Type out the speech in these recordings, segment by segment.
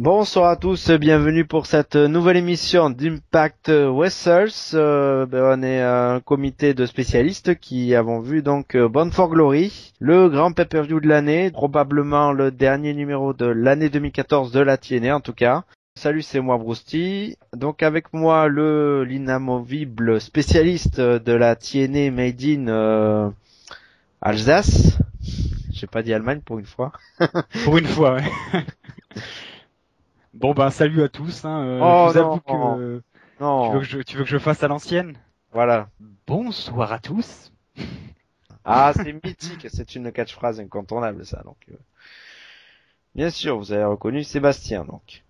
Bonsoir à tous, bienvenue pour cette nouvelle émission d'Impact Wrestlers. On est un comité de spécialistes qui avons vu donc Bound for Glory, le grand pay-per-view de l'année, probablement le dernier numéro de l'année 2014 de la TNA en tout cas. Salut, c'est moi Brousty. Donc avec moi l'inamovible spécialiste de la TNA Made in Alsace. J'ai pas dit Allemagne pour une fois. Pour une fois, ouais. Bon ben salut à tous. Je Oh vous avoue non, que non, tu veux que je fasse à l'ancienne. voilà. Bonsoir à tous. Ah, c'est mythique, c'est une catchphrase incontournable ça. Donc, bien sûr, vous avez reconnu Sébastien. Donc,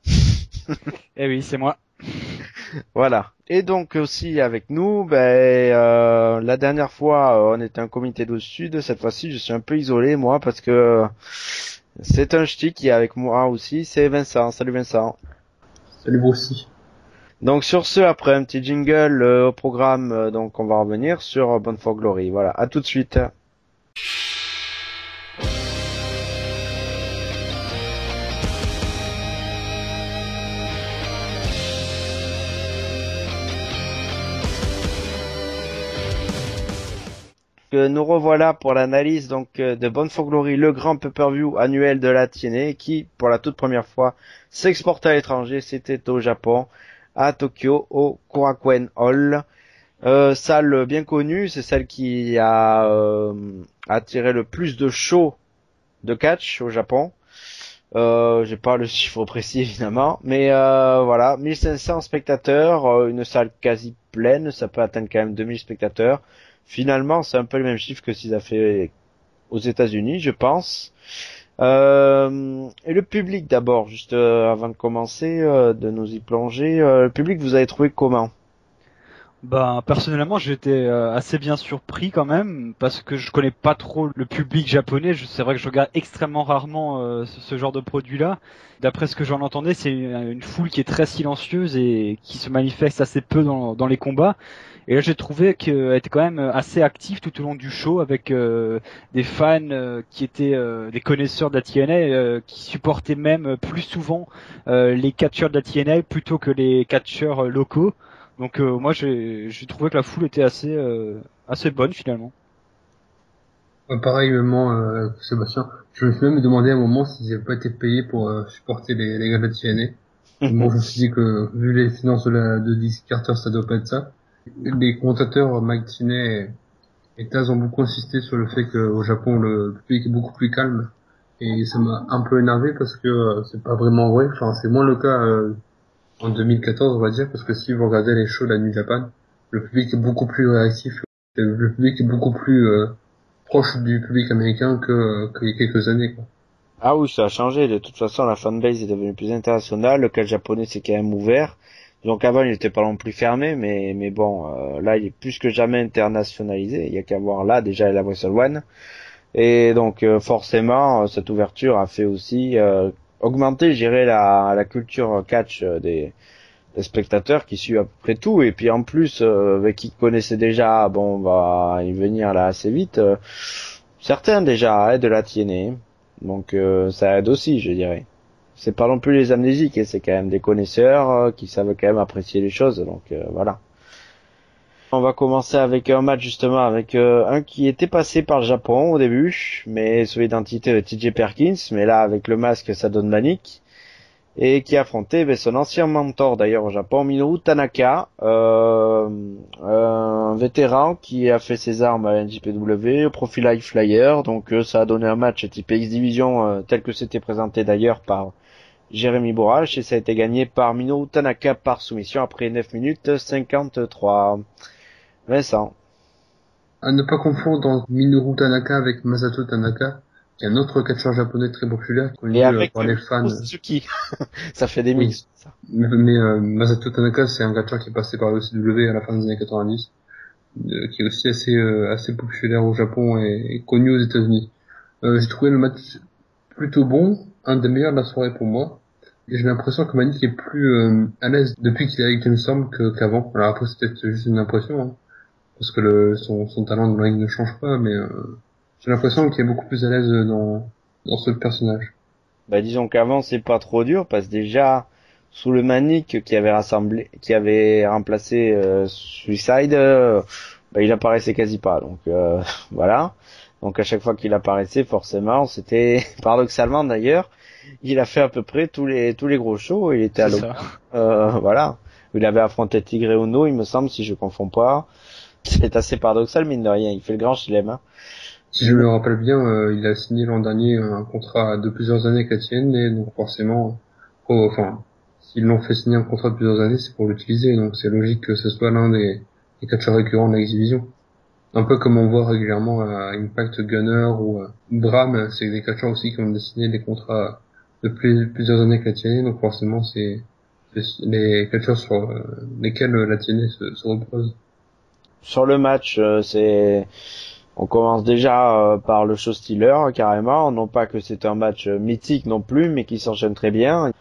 Eh oui, c'est moi. voilà. Et donc aussi avec nous, la dernière fois, on était un comité de sud. Cette fois-ci, je suis un peu isolé moi parce que c'est un ch'ti qui est avec moi aussi. C'est Vincent. Salut Vincent. Salut Broussi. Donc sur ce, après un petit jingle au programme, donc on va revenir sur Bound for Glory. Voilà. À tout de suite. Nous revoilà pour l'analyse donc de Bound for Glory, le grand pay-per-view annuel de la TNA qui, pour la toute première fois, s'exporte à l'étranger. C'était au Japon, à Tokyo, au Korakuen Hall. Salle bien connue, c'est celle qui a attiré le plus de shows de catch au Japon. J'ai pas le chiffre précis évidemment, mais voilà, 1500 spectateurs, une salle quasi pleine, ça peut atteindre quand même 2000 spectateurs. Finalement, c'est un peu le même chiffre que s'ils a fait aux États-Unis, je pense. Et le public d'abord, juste avant de commencer, de nous y plonger, le public, vous avez trouvé comment? Ben personnellement, j'étais assez bien surpris quand même parce que je connais pas trop le public japonais. C'est vrai que je regarde extrêmement rarement ce genre de produit-là. D'après ce que j'en entendais, c'est une foule qui est très silencieuse et qui se manifeste assez peu dans les combats. Et là, j'ai trouvé qu'elle était quand même assez active tout au long du show avec des fans qui étaient des connaisseurs de la TNA, qui supportaient même plus souvent les catcheurs de la TNA plutôt que les catcheurs locaux. Donc moi, j'ai trouvé que la foule était assez bonne finalement. Pareillement, Sébastien. Je me suis même demandé à un moment s'ils n'avaient pas été payés pour supporter les gars de la TNA. Bon, je me suis dit que vu les finances de Dick Carter, ça doit pas être ça. Les commentateurs Mike Tinney et Taz ont beaucoup insisté sur le fait qu'au Japon, le public est beaucoup plus calme. Et ça m'a un peu énervé parce que c'est pas vraiment vrai. Enfin, c'est moins le cas en 2014, on va dire, parce que si vous regardez les shows de la New Japan, le public est beaucoup plus réactif. Le public est beaucoup plus proche du public américain qu'il y a quelques années, quoi. Ah oui, ça a changé. De toute façon, la fanbase est devenue plus internationale. Le cas japonais, c'est quand même ouvert. Donc avant, il n'était pas non plus fermé, mais bon, là, il est plus que jamais internationalisé. Il y a qu'à voir là, déjà, la Wrestle One. Et donc, forcément, cette ouverture a fait aussi augmenter, je dirais, la culture catch des spectateurs qui suivent à peu près tout. Et puis en plus, qui connaissaient déjà, bon, on va y venir là assez vite, certains déjà de la TNA. Donc ça aide aussi, je dirais. C'est pas non plus les amnésiques, et c'est quand même des connaisseurs qui savent quand même apprécier les choses. Donc voilà. On va commencer avec un match justement avec un qui était passé par le Japon au début, mais sous l'identité de TJ Perkins, mais là avec le masque ça donne Manic, et qui affrontait son ancien mentor d'ailleurs au Japon, Minoru Tanaka, un vétéran qui a fait ses armes à la NJPW, au profil High Flyer, donc ça a donné un match type X-Division tel que c'était présenté d'ailleurs par Jérémy Bourrache, et ça a été gagné par Minoru Tanaka par soumission après 9 minutes 53. Vincent. À ne pas confondre dans Minoru Tanaka avec Masato Tanaka, qui est un autre catcheur japonais très populaire, Et connu avec par les fans. Suzuki. Ça fait des Oui. mix, ça. Mais Masato Tanaka, c'est un catcheur qui est passé par le OCW à la fin des années 90, qui est aussi assez populaire au Japon et connu aux États-Unis. J'ai trouvé le match plutôt bon, un des meilleurs de la soirée pour moi. Et j'ai l'impression que Manic est plus à l'aise depuis qu'il est avec James Storm qu'avant. Alors après c'est peut-être juste une impression, hein, parce que son talent de ring ne change pas, mais j'ai l'impression qu'il est beaucoup plus à l'aise dans ce personnage. Bah disons qu'avant c'est pas trop dur parce que déjà sous le Manic qui avait remplacé Suicide, bah, il apparaissait quasi pas. Donc voilà. Donc à chaque fois qu'il apparaissait, forcément, c'était paradoxalement d'ailleurs, il a fait à peu près tous les gros shows. Il était à C'est l'Open, ça. voilà. Il avait affronté Tigre et Uno, il me semble, si je confonds pas. C'est assez paradoxal mine de rien. Il fait le grand chelem. Hein. Si je me rappelle bien, il a signé l'an dernier un contrat de plusieurs années avec la TN, et donc forcément, enfin, s'ils l'ont fait signer un contrat de plusieurs années, c'est pour l'utiliser, donc c'est logique que ce soit l'un des catcheurs récurrents de la X-Division. Un peu comme on voit régulièrement à Impact Gunner ou Bram, c'est des catcheurs aussi qui ont signé des contrats de plusieurs années avec la TN, donc forcément c'est les catcheurs sur lesquels la TN se repose. Sur le match, on commence déjà par le show stealer carrément, non pas que c'est un match mythique non plus, mais qui s'enchaîne très bien.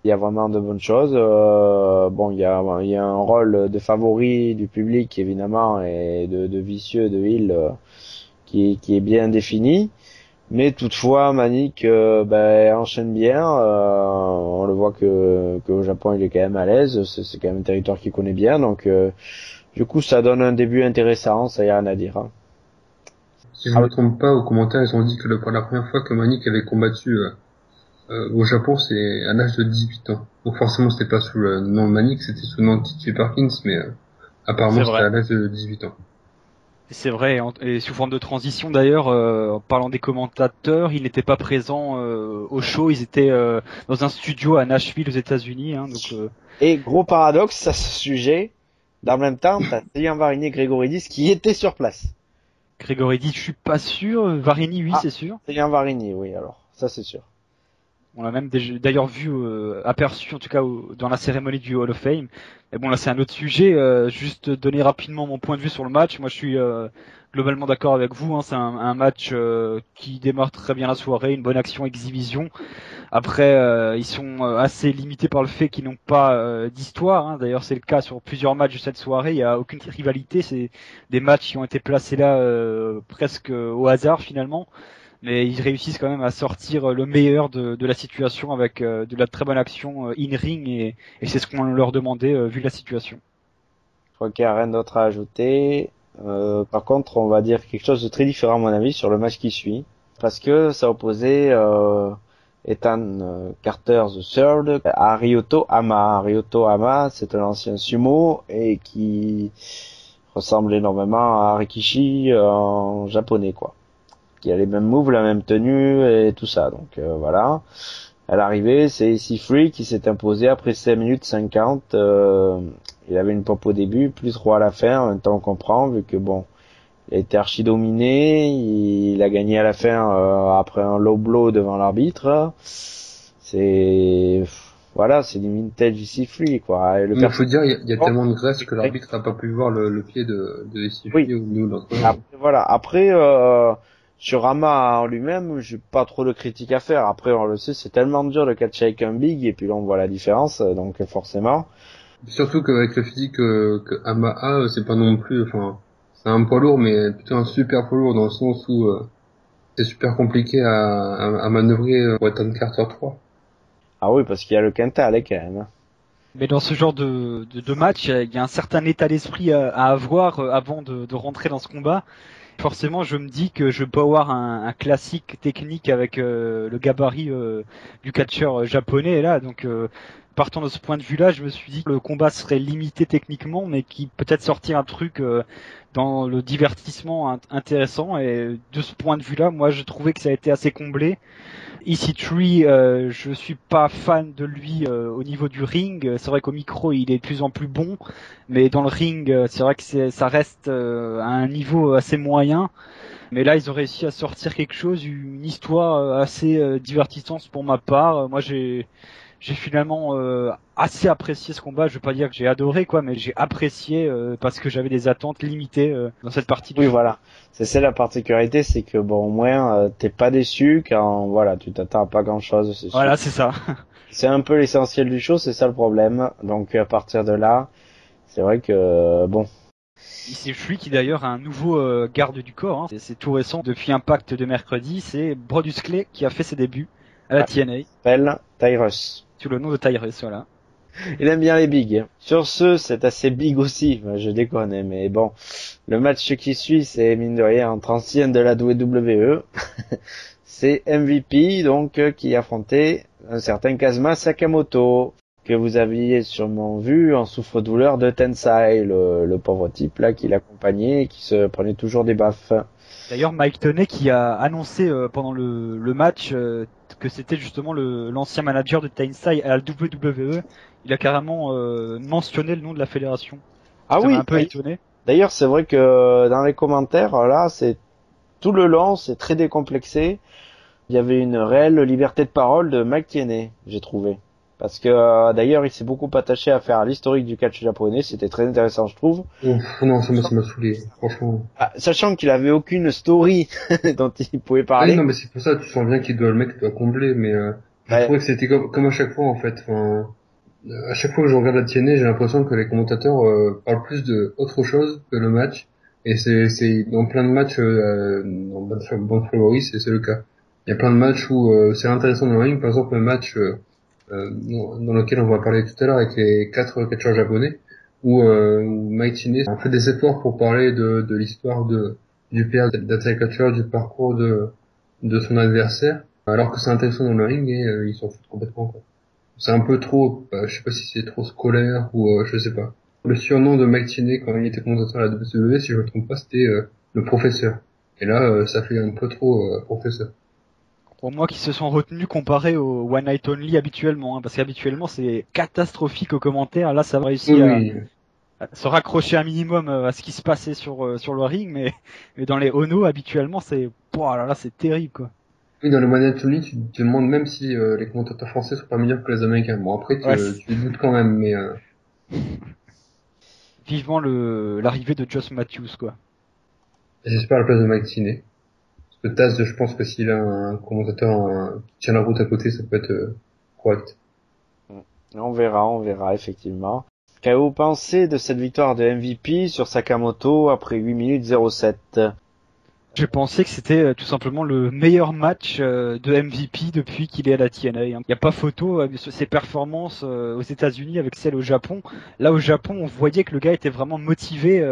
Il y a vraiment de bonnes choses. Bon, il y a un rôle de favori du public évidemment et de vicieux de heel qui est bien défini. Mais toutefois, Manic enchaîne bien. On le voit que au Japon il est quand même à l'aise. C'est quand même un territoire qu'il connaît bien, donc du coup ça donne un début intéressant. Ça y a rien à dire. Hein. Si je me trompe pas, aux commentaires, ils ont dit que pour la première fois que Manic avait combattu au Japon, c'est à l'âge de 18 ans. Donc forcément, c'était pas sous le nom Manic, c'était sous le nom de TJ Perkins, mais apparemment, c'était à l'âge de 18 ans. C'est vrai, et sous forme de transition d'ailleurs, en parlant des commentateurs, ils n'étaient pas présents au show, ils étaient dans un studio à Nashville aux États-Unis. Hein, donc, Et gros paradoxe à ce sujet, dans le même temps, t'as Sylvain Varigny et Grégory qui étaient sur place. Grégory dit, je suis pas sûr, Varini, oui, c'est sûr. Sylvain Varigny, oui, alors, ça c'est sûr. On l'a même d'ailleurs vu, aperçu en tout cas dans la cérémonie du Hall of Fame. Mais bon là c'est un autre sujet. Juste donner rapidement mon point de vue sur le match. Moi je suis globalement d'accord avec vous. Hein. C'est un match qui démarre très bien la soirée, une bonne action exhibition. Après ils sont assez limités par le fait qu'ils n'ont pas d'histoire. Hein. D'ailleurs c'est le cas sur plusieurs matchs de cette soirée. Il n'y a aucune rivalité. C'est des matchs qui ont été placés là presque au hasard finalement. Mais ils réussissent quand même à sortir le meilleur de la situation avec de la très bonne action in-ring et c'est ce qu'on leur demandait vu la situation. Je crois qu'il n'y a rien d'autre à ajouter. Par contre, on va dire quelque chose de très différent à mon avis sur le match qui suit. Parce que ça opposait Ethan Carter the Third à Ryoto Hama. Ryoto Hama, c'est un ancien sumo et qui ressemble énormément à Rikishi en japonais, quoi. Qui a les mêmes moves, la même tenue et tout ça. Donc voilà. À l'arrivée, c'est EC3 qui s'est imposé après 5 minutes 50. Il avait une pop au début, plus 3 à la fin. En même temps, on comprend, vu que bon, il a été archi dominé. Il a gagné à la fin après un low blow devant l'arbitre. C'est voilà, c'est du vintage EC3 quoi. Il faut dire, il y a tellement de graisse que l'arbitre n'a pas pu voir le pied de EC3 oui. ou nous l'autre. Voilà. Après. Sur Rama en lui-même, j'ai pas trop de critiques à faire. Après, on le sait, c'est tellement dur de catcher avec un big, et puis là, on voit la différence, donc forcément. Surtout qu'avec le physique que Hama a, c'est pas non plus, enfin, c'est un poids lourd, mais plutôt un super poids lourd dans le sens où c'est super compliqué à manœuvrer pour Ethan Carter 3. Ah oui, parce qu'il y a le quintal, quand même. Mais dans ce genre de match, il y a un certain état d'esprit à avoir avant de rentrer dans ce combat. Forcément, je me dis que je peux avoir un classique technique avec le gabarit du catcheur japonais là. Donc, partant de ce point de vue-là, je me suis dit que le combat serait limité techniquement, mais qui peut-être sortir un truc dans le divertissement intéressant. Et de ce point de vue-là, moi, je trouvais que ça a été assez comblé. EC3, je suis pas fan de lui au niveau du ring. C'est vrai qu'au micro, il est de plus en plus bon, mais dans le ring, c'est vrai que ça reste à un niveau assez moyen. Mais là, ils ont réussi à sortir quelque chose, une histoire assez divertissante pour ma part. Moi, j'ai finalement assez apprécié ce combat. Je veux pas dire que j'ai adoré quoi, mais j'ai apprécié parce que j'avais des attentes limitées dans cette partie du Oui, jeu. voilà. C'est la particularité, c'est que bon, au moins, t'es pas déçu quand, voilà, tu t'attends à pas grand-chose, c'est sûr. Voilà, c'est ça. C'est un peu l'essentiel du show, c'est ça le problème. Donc à partir de là, c'est vrai que bon. C'est lui qui d'ailleurs a un nouveau garde du corps. Hein. C'est tout récent depuis Impact de mercredi. C'est Brodus Clay qui a fait ses débuts À la TNA. Il s'appelle Tyrus. Sous le nom de Tyrus, voilà. Il aime bien les bigs. Sur ce, c'est assez big aussi. Je déconne, hein, mais bon. Le match qui suit, c'est mine de rien entre anciens de la WWE. C'est MVP, donc, qui affrontait un certain Kazuma Sakamoto, que vous aviez sûrement vu en souffre-douleur de Tensai, le pauvre type là qui l'accompagnait et qui se prenait toujours des baffes. D'ailleurs, Mike Tenay qui a annoncé pendant le match que c'était justement l'ancien manager de Tensai à la WWE. Il a carrément mentionné le nom de la fédération. Ah Ça m'a oui, un peu étonné. d'ailleurs c'est vrai que dans les commentaires, là, c'est tout le long, c'est très décomplexé. Il y avait une réelle liberté de parole de Mike Tierney, j'ai trouvé. Parce que d'ailleurs, il s'est beaucoup attaché à faire l'historique du catch japonais, c'était très intéressant, je trouve. Ouf, non, ça m'a saoulé, franchement. Ah, sachant qu'il avait aucune story dont il pouvait Ah oui, parler. non, mais c'est pour ça, tu sens bien le mec doit combler, mais je Ouais. trouvais que c'était comme à chaque fois, en fait. Enfin, à chaque fois que je regarde la TNA, j'ai l'impression que les commentateurs parlent plus de autre chose que le match. Et c'est dans plein de matchs, dans Band Favori, c'est le cas. Il y a plein de matchs où c'est intéressant dans le ring. Par exemple, le match dans lequel on va parler tout à l'heure avec les 4 catcheurs japonais, où Mike Tierney a fait des efforts pour parler de l'histoire du père d'Attack Catcher, du parcours de son adversaire, alors que c'est intéressant dans le ring et ils s'en foutent complètement, quoi. C'est un peu trop, je sais pas si c'est trop scolaire ou je sais pas. Le surnom de Mike Tierney quand il était commentateur à la WWE, si je me trompe pas, c'était le professeur. Et là, ça fait un peu trop professeur. Pour moi, qui se sont retenus comparé au One Night Only habituellement, hein, parce qu'habituellement c'est catastrophique aux commentaires. Là, ça a réussi Oui, à se raccrocher un minimum à ce qui se passait sur le ring, mais dans les Ono habituellement c'est, oh là là, c'est terrible quoi. oui, dans le One Night Only, tu te demandes même si les commentateurs français sont pas meilleurs que les Américains. Bon, après, Ouais, tu doutes quand même, mais vivement l'arrivée de Josh Matthews quoi. j'espère à la place de Mike Tierney. Parce que Taz, je pense que s'il a un commentateur qui tient la route à côté, ça peut être correct. On verra effectivement. Qu'avez-vous pensé de cette victoire de MVP sur Sakamoto après 8 minutes 07? J'ai pensé que c'était tout simplement le meilleur match de MVP depuis qu'il est à la TNA. Il n'y a pas photo sur ses performances aux États-Unis avec celles au Japon. Là, au Japon, on voyait que le gars était vraiment motivé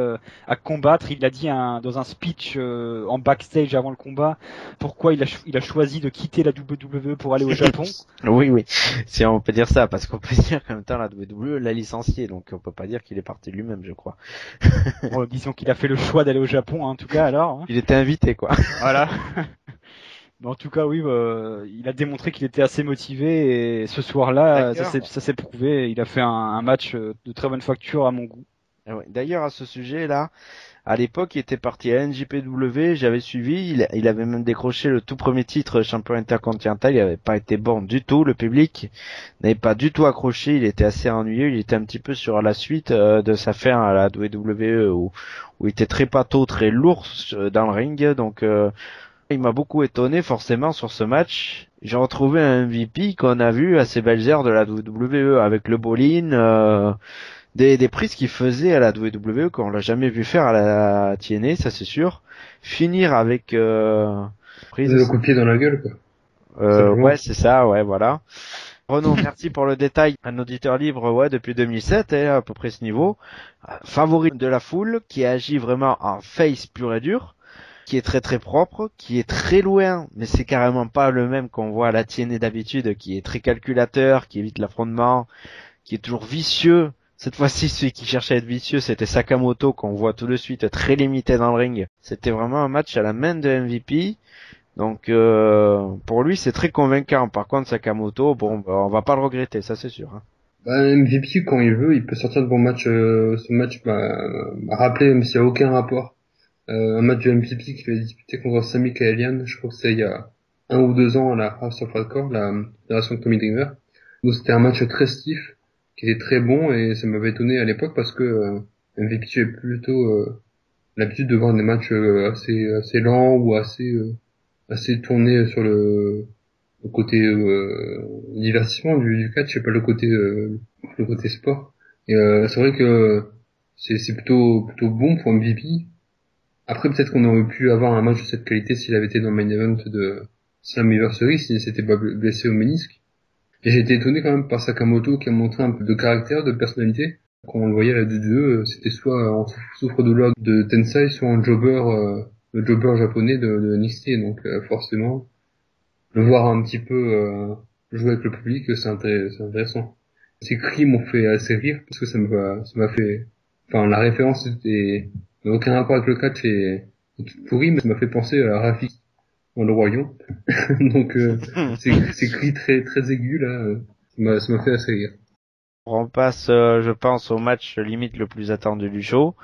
à combattre. Il l'a dit dans un speech en backstage avant le combat. Pourquoi il a choisi de quitter la WWE pour aller au Japon. Oui, oui, si on peut dire ça, parce qu'on peut dire qu'en même temps la WWE l'a licencié, donc on peut pas dire qu'il est parti lui-même, je crois. Bon, disons qu'il a fait le choix d'aller au Japon, hein, en tout cas alors. Hein. Il était invité, quoi. Voilà. Mais en tout cas, oui, il a démontré qu'il était assez motivé et ce soir-là, ça s'est prouvé. Il a fait un match de très bonne facture à mon goût. D'ailleurs, à ce sujet-là, à l'époque, il était parti à NJPW, j'avais suivi, il avait même décroché le tout premier titre champion intercontinental, il avait pas été bon du tout, le public n'avait pas du tout accroché, il était assez ennuyeux, il était un petit peu sur la suite de sa fin à la WWE où il était très pâteau, très lourd dans le ring, donc il m'a beaucoup étonné forcément sur ce match. J'ai retrouvé un MVP qu'on a vu à ses belles heures de la WWE avec le bowling, des prises qu'il faisait à la WWE qu'on l'a jamais vu faire à la TNA, ça c'est sûr. Finir avec prise. Le coup de pied dans la gueule, quoi. Ouais, c'est ça, ouais, voilà. Renaud, merci pour le détail. Un auditeur libre, ouais, depuis 2007, à peu près ce niveau. Favori de la foule, qui agit vraiment en face pur et dur, qui est très très propre, qui est très loin, mais c'est carrément pas le même qu'on voit à la TNA d'habitude, qui est très calculateur, qui évite l'affrontement, qui est toujours vicieux. Cette fois-ci, celui qui cherchait à être vicieux, c'était Sakamoto, qu'on voit tout de suite très limité dans le ring. C'était vraiment un match à la main de MVP. Donc, pour lui, c'est très convaincant. Par contre, Sakamoto, bon, bah, on va pas le regretter, ça c'est sûr. Hein. Bah, MVP, quand il veut, il peut sortir de bons matchs. Ce match m'a rappelé, même s'il n'y a aucun rapport, un match de MVP qu'il avait disputé contre Sami Callihan, je crois que c'est il y a 1 ou 2 ans à la House of Hardcore, la fédération de Tommy Dreamer, où c'était un match très stiff, qui était très bon, et ça m'avait étonné à l'époque parce que MVP avait plutôt l'habitude de voir des matchs assez lents ou assez tournés sur le côté divertissement du catch, je sais pas le côté sport. Et c'est vrai que c'est plutôt bon pour MVP. Après, peut-être qu'on aurait pu avoir un match de cette qualité s'il avait été dans le main event Slammiversary s'il s'était pas blessé au ménisque. Et j'ai été étonné quand même par Sakamoto qui a montré un peu de caractère, de personnalité. Quand on le voyait à la 2-2, c'était soit en souffre-douleur de Tensai, soit en jobber, le jobber japonais de NXT. Donc forcément, le voir un petit peu jouer avec le public, c'est intéressant. Ces cris m'ont fait assez rire parce que ça m'a fait, enfin la référence n'a aucun rapport avec le catch et tout pourri, mais ça m'a fait penser à Rafik dans le Royaume. Donc ces cris très aigus là, ça m'a fait assez rire. On passe, je pense, au match limite le plus attendu du show,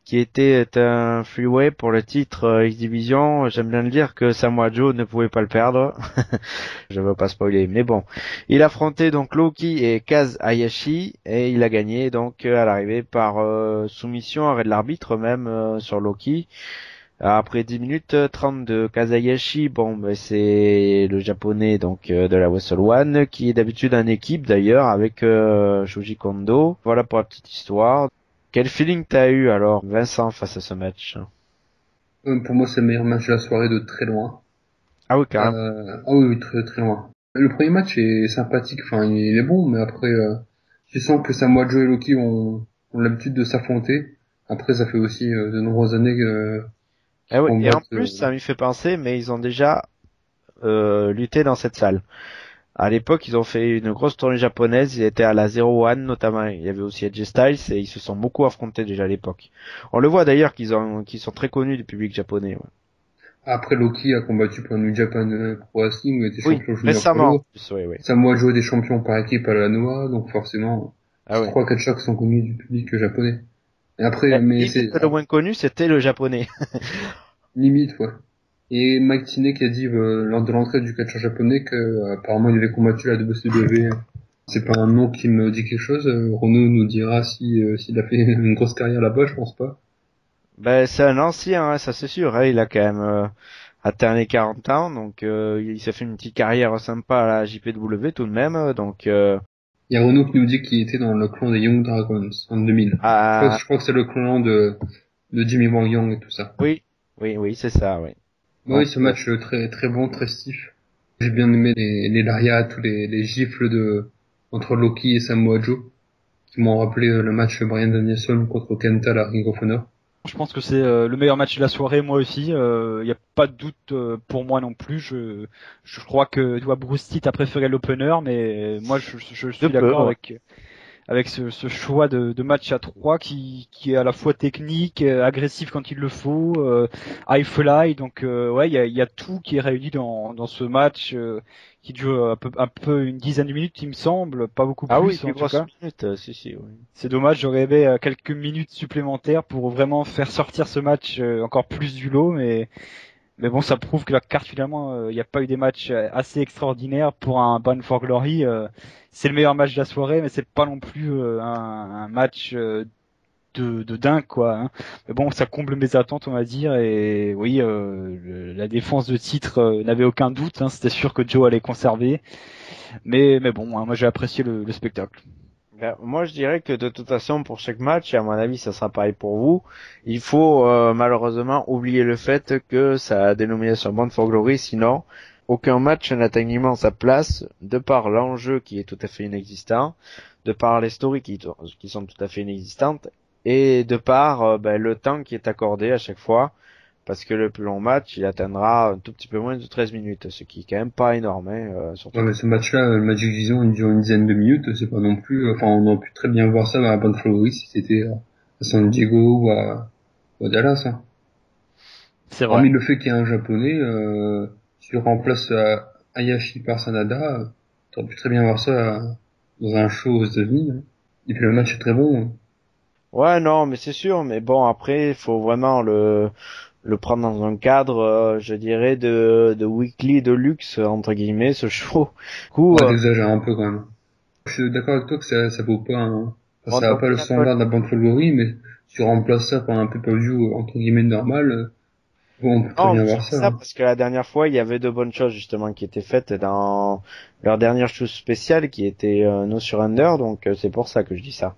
qui était un freeway pour le titre X-Division. J'aime bien le dire que Samoa Joe ne pouvait pas le perdre. Je veux pas spoiler, mais bon. Il affrontait donc Loki et Kaz Hayashi et il a gagné donc à l'arrivée par soumission, arrêt de l'arbitre même sur Loki. Après 10 minutes 30 de Kazayashi, bon, ben, c'est le japonais donc de la Wrestle One qui est d'habitude en équipe d'ailleurs avec Shoji Kondo. Voilà pour la petite histoire. Quel feeling t'as eu alors, Vincent, face à ce match? Pour moi, c'est le meilleur match de la soirée de très loin. Ah oui, carrément. Ah oui, très loin. Le premier match est sympathique, enfin il est bon, mais après tu sens que Samoa Joe et Loki ont l'habitude de s'affronter. Après, ça fait aussi de nombreuses années Et, oui, et en combattent. plus, ça m'y fait penser, mais ils ont déjà lutté dans cette salle. À l'époque, ils ont fait une grosse tournée japonaise, ils étaient à la Zero One notamment, il y avait aussi AJ Styles et ils se sont beaucoup affrontés déjà à l'époque. On le voit d'ailleurs qu'ils sont très connus du public japonais. Ouais. Après, Loki a combattu pour New Japan Pro Wrestling, où il était champion junior récemment. Oui. Samoa Joe des champions par équipe à la Noah, donc forcément, trois catcheurs qui sont connus du public japonais. Et après, mais c'est le moins connu, c'était le japonais. Limite, ouais. Et Mike Tenay qui a dit lors de l'entrée du catcheur japonais que apparemment il avait combattu la WCW. C'est pas un nom qui me dit quelque chose. Renaud nous dira s'il a fait une grosse carrière là-bas, je pense pas. Ben c'est un ancien, hein, ça c'est sûr. Hein, il a quand même atteint les 40 ans, donc il s'est fait une petite carrière sympa à la JPW tout de même. Donc il y a Renaud qui nous dit qu'il était dans le clan des Young Dragons en 2000. Je crois que c'est le clan de Jimmy Wang Young et tout ça. Oui, c'est ça, oui. Oui, ce match très bon, très stiff. J'ai bien aimé les lariats, tous les gifles entre Loki et Samoa Joe, qui m'ont rappelé le match Bryan Danielson contre Kenta à la Ring of Honor. Je pense que c'est le meilleur match de la soirée, moi aussi. Il y a pas de doute pour moi non plus. Je crois que tu vois, Bruce Titt a préféré l'opener, mais moi je suis d'accord avec ce choix de match à 3 qui est à la fois technique, agressif quand il le faut, high fly. Donc ouais, il y a tout qui est réuni dans ce match qui dure un peu une dizaine de minutes, il me semble, pas beaucoup plus. Ah oui, en tout cas. Minutes, si, oui. C'est dommage, j'aurais aimé quelques minutes supplémentaires pour vraiment faire sortir ce match encore plus du lot, mais bon, ça prouve que la carte finalement, il n'y a pas eu des matchs assez extraordinaires pour un Bound for Glory. C'est le meilleur match de la soirée, mais c'est pas non plus un match de dingue quoi. Hein. Mais bon, ça comble mes attentes, on va dire. Et oui, la défense de titre n'avait aucun doute. Hein, c'était sûr que Joe allait conserver. Mais bon, hein, moi j'ai apprécié le spectacle. Ben, moi, je dirais que de toute façon, pour chaque match, et à mon avis, ça sera pareil pour vous, il faut malheureusement oublier le fait que ça a dénomination Bound for Glory, sinon aucun match n'atteignent sa place, de par l'enjeu qui est tout à fait inexistant, de par les stories qui sont tout à fait inexistantes, et de par le temps qui est accordé à chaque fois, parce que le plus long match, il atteindra un tout petit peu moins de 13 minutes, ce qui est quand même pas énorme. Surtout. Ouais, mais ce match-là, le match d'X-Division, il dure une dizaine de minutes, c'est pas non plus... Enfin, on aurait pu très bien voir ça dans la Bound for Glory si c'était à San Diego ou à Dallas. Hein. C'est vrai. Hormis le fait qu'il y ait un japonais, tu remplaces Hayashi par Sanada, t'aurais pu très bien voir ça dans un show aux États-Unis. Hein. Et puis le match est très bon. Hein. Ouais, non, mais c'est sûr, mais bon, après, il faut vraiment le prendre dans un cadre, je dirais, de weekly de luxe, entre guillemets, ce show. T'exagères un peu quand même. Je suis d'accord avec toi que ça vaut pas ça va pas le standard de la Bound for Glory, mais tu remplaces ça par un pay-per-view entre guillemets normal, bon, on peut très bien voir ça. Hein. Parce que la dernière fois, il y avait de bonnes choses justement qui étaient faites dans leur dernière chose spéciale qui était No Surrender, donc c'est pour ça que je dis ça.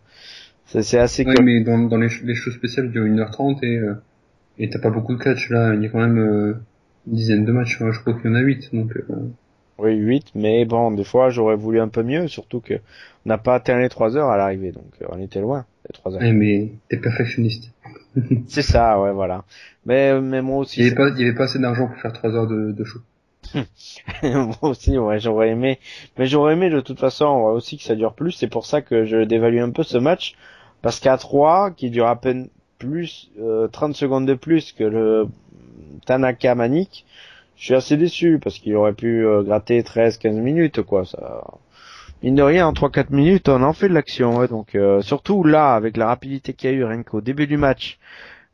C'est assez ouais, mais dans les choses spéciales durent 1h30 et t'as pas beaucoup de catch là, il y a quand même Une dizaine de matchs, je crois qu'il y en a 8, donc... Oui, 8, mais bon, des fois, j'aurais voulu un peu mieux, surtout que on n'a pas atteint les 3 heures à l'arrivée, donc on était loin, les 3 heures. Ouais, mais t'es perfectionniste. C'est ça, ouais, voilà. Mais moi aussi, Il y avait pas assez d'argent pour faire 3 heures de show. moi aussi, ouais, j'aurais aimé. Mais j'aurais aimé de toute façon, ouais, aussi que ça dure plus. C'est pour ça que je dévalue un peu ce match. Parce qu'à 3, qui dure à peine plus, 30 secondes de plus que le Tanaka Manic, je suis assez déçu parce qu'il aurait pu gratter 13-15 minutes, quoi. Ça, mine de rien, en 3-4 minutes, on en fait de l'action, ouais. Donc, surtout là, avec la rapidité qu'il y a eu rien qu'au début du match,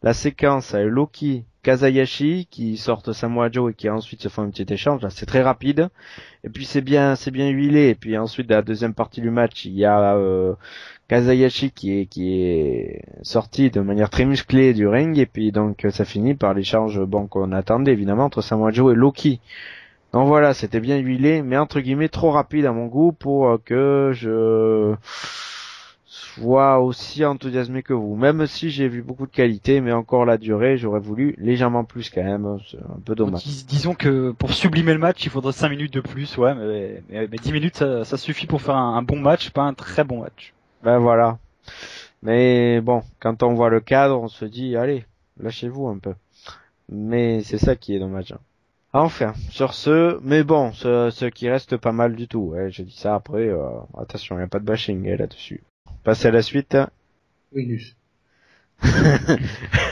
la séquence avec Loki, Kazayashi qui sortent Samoa Joe et qui ensuite se font un petit échange, là c'est très rapide. Et puis c'est bien huilé. Et puis ensuite la deuxième partie du match, il y a Kazayashi qui est sorti de manière très musclée du ring et puis donc ça finit par l'échange bon qu'on attendait évidemment entre Samoa Joe et Loki. Donc voilà, c'était bien huilé, mais entre guillemets trop rapide à mon goût pour que je sois aussi enthousiasmé que vous. Même si j'ai vu beaucoup de qualité, mais encore la durée, j'aurais voulu légèrement plus quand même. C'est un peu dommage. Disons que pour sublimer le match, il faudrait 5 minutes de plus, ouais, mais 10 minutes, ça suffit pour faire un bon match, pas un très bon match. Ben voilà. Mais bon, quand on voit le cadre, on se dit, allez, lâchez-vous un peu. Mais c'est ça qui est dommage. Enfin, sur ce, mais bon, ce qui reste pas mal du tout. Ouais, je dis ça après, attention, il n'y a pas de bashing là-dessus. Passer à la suite. Oui,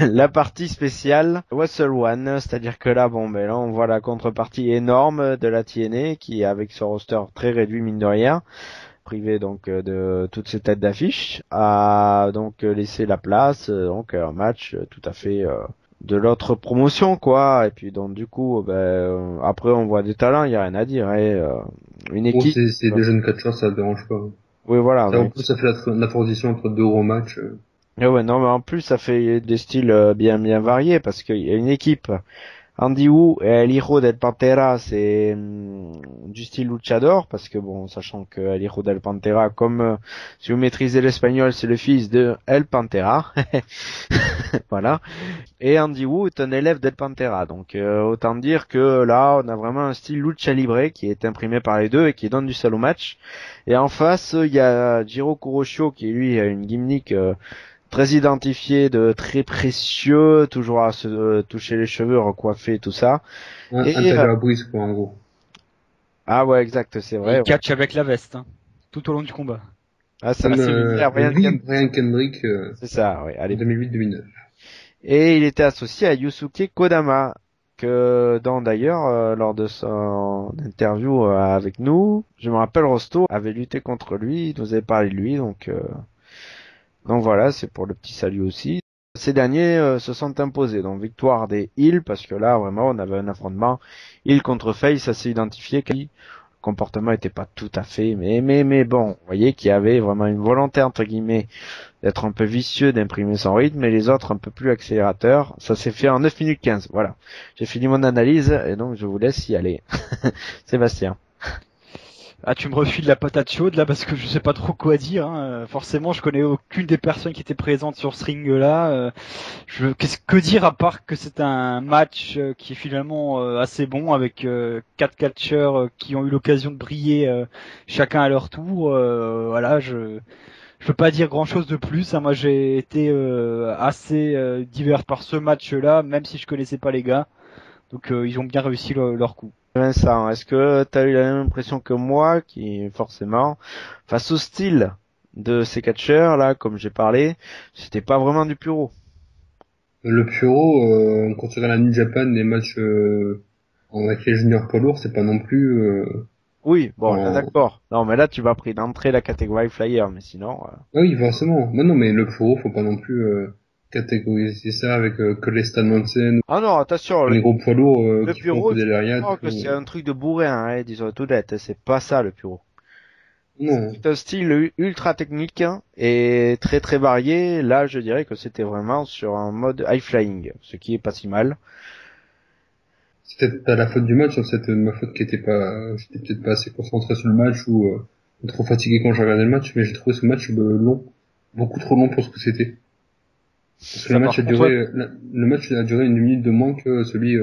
La partie spéciale Wrestle One, c'est-à-dire que là, bon, ben là, on voit la contrepartie énorme de la TNA qui, avec son roster très réduit mine de rien, privé donc de toutes ses têtes d'affiche, a donc laissé la place donc un match tout à fait de l'autre promotion quoi. Et puis donc du coup, après on voit des talents, il y a rien à dire. Une équipe. c'est des jeunes catcheurs, ça dérange pas. Oui voilà. Ça, en plus, ça fait la transition entre deux gros matchs. Et ouais, non, mais en plus, ça fait des styles bien variés parce qu'il y a une équipe. Andy Wu et El Hijo del Pantera, c'est du style luchador parce que bon, sachant que El Hijo del Pantera, comme si vous maîtrisez l'espagnol, c'est le fils de El Pantera. Voilà. Et Andy Wu est un élève d'El Pantera. Donc autant dire que là, on a vraiment un style lucha libre qui est imprimé par les deux et qui donne du sale au match. Et en face, il y a Jiro Kuroshio qui lui a une gimmick très identifié, de très précieux, toujours à se toucher les cheveux, recoiffer, tout ça. Un Tiger Breeze, quoi, en gros. Ah ouais, exact, c'est vrai. Il catch avec la veste, hein, tout au long du combat. Ah, ça c'est Brian Kendrick, c'est ça, ouais, allez. 2008-2009. Et il était associé à Yusuke Kodama, dont d'ailleurs, lors de son interview avec nous, je me rappelle Rosto avait lutté contre lui, il nous avait parlé de lui, donc voilà, c'est pour le petit salut aussi. Ces derniers se sont imposés, donc victoire des Heels, parce que là vraiment on avait un affrontement Heel contre Face assez identifié, le comportement était pas tout à fait, mais bon, vous voyez qu'il y avait vraiment une volonté entre guillemets d'être un peu vicieux, d'imprimer son rythme, et les autres un peu plus accélérateurs. Ça s'est fait en 9 minutes 15, voilà. J'ai fini mon analyse, et donc je vous laisse y aller. Sébastien. Ah, tu me refiles la patate chaude là parce que je sais pas trop quoi dire. Hein. Forcément, je connais aucune des personnes qui étaient présentes sur ce ring-là. Qu'est-ce que dire à part que c'est un match qui est finalement assez bon avec 4 catcheurs qui ont eu l'occasion de briller chacun à leur tour. Voilà, je peux pas dire grand-chose de plus. Hein. Moi, j'ai été assez divers par ce match-là, même si je connaissais pas les gars. Donc, ils ont bien réussi leur coup. Vincent, est-ce que tu as eu la même impression que moi, qui forcément, face au style de ces catcheurs là, comme j'ai parlé, c'était pas vraiment du puro. Le puro, quand tu regardes la New Japan, les matchs avec les juniors poids lourds, c'est pas non plus... Oui, bon, là, d'accord. Non, mais là, tu vas pris d'entrée la catégorie flyer, mais sinon... Oui, forcément. Non, mais le puro, faut pas non plus catégoriser ça avec que les Stan Hansen. Ah non, attention. Les gros poids lourds le qui puro, font des lariats. que c'est un truc de bourrin, hein, disons tout net. C'est pas ça, le puro. Non. C'est un style ultra technique et très très varié. Là, je dirais que c'était vraiment sur un mode high flying, ce qui est pas si mal. C'est peut-être pas la faute du match, en fait, ma faute qui était pas, j'étais peut-être pas assez concentré sur le match ou trop fatigué quand j'ai regardé le match, mais j'ai trouvé ce match long, beaucoup trop long pour ce que c'était. Parce que le match a duré 1 minute de moins que celui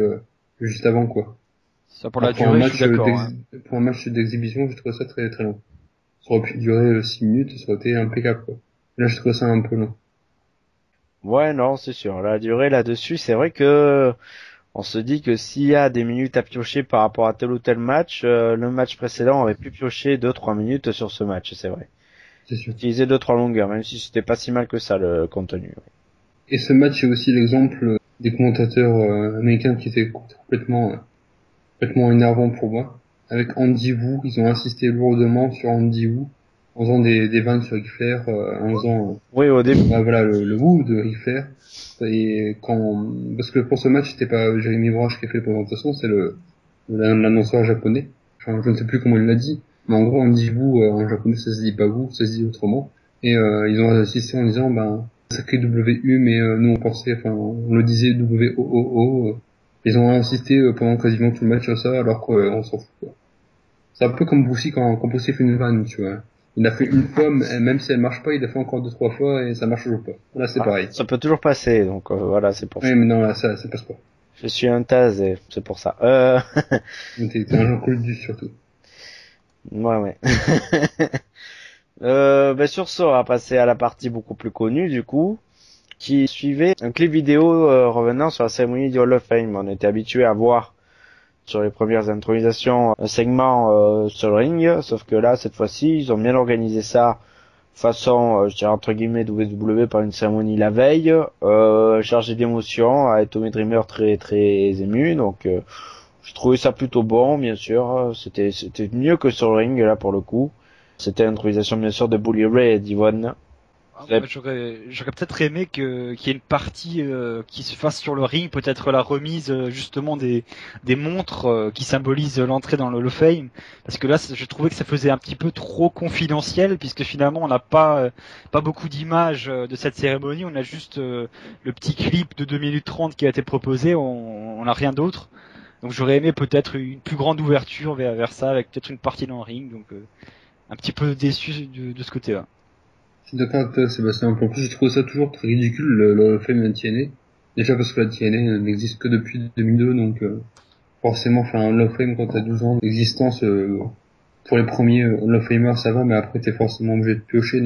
juste avant, quoi. Ça, pour la Alors, durée, je suis d'accord. Pour un match d'exhibition, je trouve ça très très long. Ça aurait pu durer 6 minutes, ça aurait été impeccable, quoi. Là, je trouve ça un peu long. Ouais, non, c'est sûr. La durée là-dessus, c'est vrai que on se dit que s'il y a des minutes à piocher par rapport à tel ou tel match, le match précédent aurait pu piocher 2-3 minutes sur ce match, c'est vrai. C'est sûr. Utiliser 2-3 longueurs, même si c'était pas si mal que ça le contenu. Et ce match est aussi l'exemple des commentateurs américains qui étaient complètement énervants pour moi. Avec Andy Wu, ils ont insisté lourdement sur Andy Wu, en faisant des vannes sur Ric Flair, en faisant Oui, au début. voilà le Wu de Ric Flair. Et parce que pour ce match, c'était pas Jeremy Borash qui a fait la présentation, c'est l'annonceur japonais. Enfin, je ne sais plus comment il l'a dit, mais en gros, Andy Wu, en japonais, ça se dit pas Wu, ça se dit autrement. Et ils ont insisté en disant, sacré WU, mais nous on le disait WOOO. Ils ont insisté pendant quasiment tout le match sur ça, alors qu'on s'en fout, quoi. C'est un peu comme Boussy quand Boussy fait une vanne, tu vois. Il a fait une fois, même si elle marche pas, il a fait encore 2-3 fois et ça marche toujours pas. Là, c'est pareil. Ça peut toujours passer, donc voilà, c'est pour ça. Oui, mais non, là, ça passe pas. Je suis un Taz et c'est pour ça. T'es un Jean-Claude Duss, surtout. Ouais. Sur ça, on va passer à la partie beaucoup plus connue, du coup, qui suivait un clip vidéo revenant sur la cérémonie du Hall of Fame. On était habitué à voir sur les premières intronisations un segment sur le ring, sauf que là, cette fois-ci, ils ont bien organisé ça façon, je dirais entre guillemets WWE, par une cérémonie la veille, chargée d'émotions, avec Tommy Dreamer très très ému, donc j'ai trouvé ça plutôt bon, bien sûr, c'était mieux que sur le ring là pour le coup. C'était l'intronisation bien sûr de Bully Ray et d'Yvonne. J'aurais peut-être aimé qu'il y ait une partie qui se fasse sur le ring, peut-être la remise justement des montres qui symbolisent l'entrée dans le Hall of Fame, parce que là je trouvais que ça faisait un petit peu trop confidentiel, puisque finalement on n'a pas beaucoup d'images de cette cérémonie, on a juste le petit clip de 2 minutes 30 qui a été proposé, on n'a rien d'autre. Donc j'aurais aimé peut-être une plus grande ouverture vers ça, avec peut-être une partie dans le ring, donc un petit peu déçu de ce côté-là. Je suis d'accord avec toi, Sébastien. En plus, je trouve ça toujours très ridicule, le Hall of Fame de la TNA. Déjà parce que la TNA n'existe que depuis 2002, donc forcément, faire un Hall of Fame quand t'as 12 ans d'existence, pour les premiers Hall of Famers, ça va, mais après, t'es forcément obligé de piocher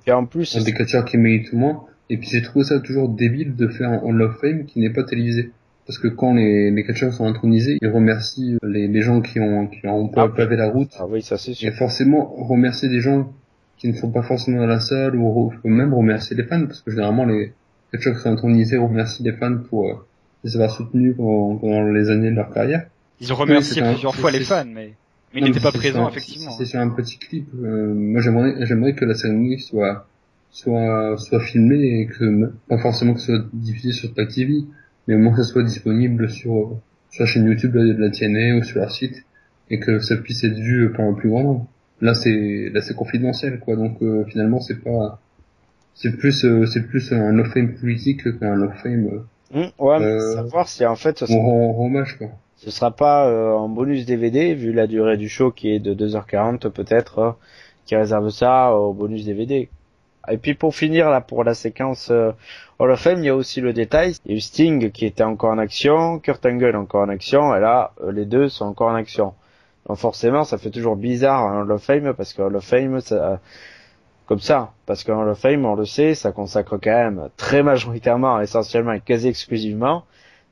Et en plus, dans des catcheurs qui méritent moins. Et puis, j'ai trouvé ça toujours débile de faire un Hall of Fame qui n'est pas télévisé. Parce que quand les catcheurs sont intronisés, ils remercient les gens qui ont pavé la route. Ah oui, ça c'est sûr. Et forcément, remercier des gens qui ne sont pas forcément dans la salle, ou même remercier les fans, parce que généralement les catcheurs qui sont intronisés remercient les fans pour les avoir soutenus pendant les années de leur carrière. Ils ont remercié plusieurs fois les fans, mais ils n'étaient pas présents, effectivement. C'est sur un petit clip. Moi, j'aimerais que la cérémonie soit filmée et que, pas forcément que ce soit diffusé sur Pac TV, mais au moins que ça soit disponible sur la chaîne YouTube de la TNA ou sur leur site, et que ça puisse être vu par le plus grand nombre. Là c'est confidentiel, quoi. Donc finalement c'est plus un Hall of Fame politique qu'un Hall of Fame. Mais savoir si en fait hommage, quoi. Ce sera pas en bonus DVD vu la durée du show qui est de 2h40 peut-être, qui réserve ça au bonus DVD. Et puis pour finir là pour la séquence Hall of Fame, il y a aussi le détail. Il y a eu Sting qui était encore en action, Kurt Angle encore en action, et là les deux sont encore en action. Donc forcément, ça fait toujours bizarre un Hall of Fame, parce que Hall of Fame, ça, comme ça, parce qu'un Hall of Fame, on le sait, ça consacre quand même très majoritairement, essentiellement et quasi exclusivement,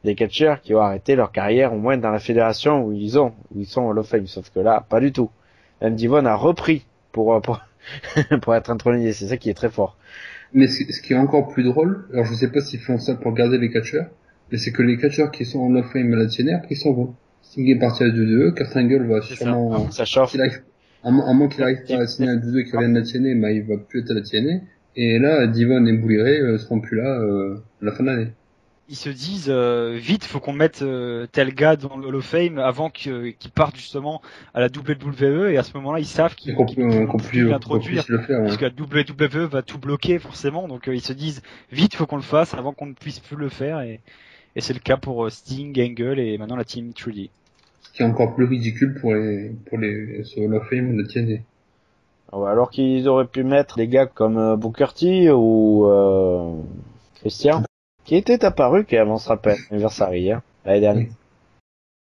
des catcheurs qui ont arrêté leur carrière, au moins dans la fédération où ils sont Hall of Fame. Sauf que là, pas du tout. Même Devon a repris pour être intronisé. C'est ça qui est très fort. Mais ce qui est encore plus drôle, alors je sais pas s'ils font ça pour garder les catcheurs, mais c'est que les catcheurs qui sont en Hall of Fame à la TNA, après ils s'en vont. Sting est parti à 2-2, Kurt Angle va sûrement... Ça chauffe. À moins qu'il arrive pas à signer à 2-2 et qu'il revienne à la TNA, mais il va plus être à la TNA. Et là, Devon et Bully Ray seront plus là à la fin de l'année. Ils se disent vite, faut qu'on mette tel gars dans le Hall of Fame avant qu'il parte justement à la WWE, et à ce moment-là ils savent qu'ils vont plus l'introduire, parce que la WWE va tout bloquer forcément, donc ils se disent vite, faut qu'on le fasse avant qu'on ne puisse plus le faire, et c'est le cas pour Sting, Angle et maintenant la Team 3D. Ce qui est encore plus ridicule pour les sur Hall of Fame de TNA. Alors qu'ils auraient pu mettre des gars comme Booker T ou Christian, qui était apparu, qui on se rappelle, Anniversary, l'année dernière.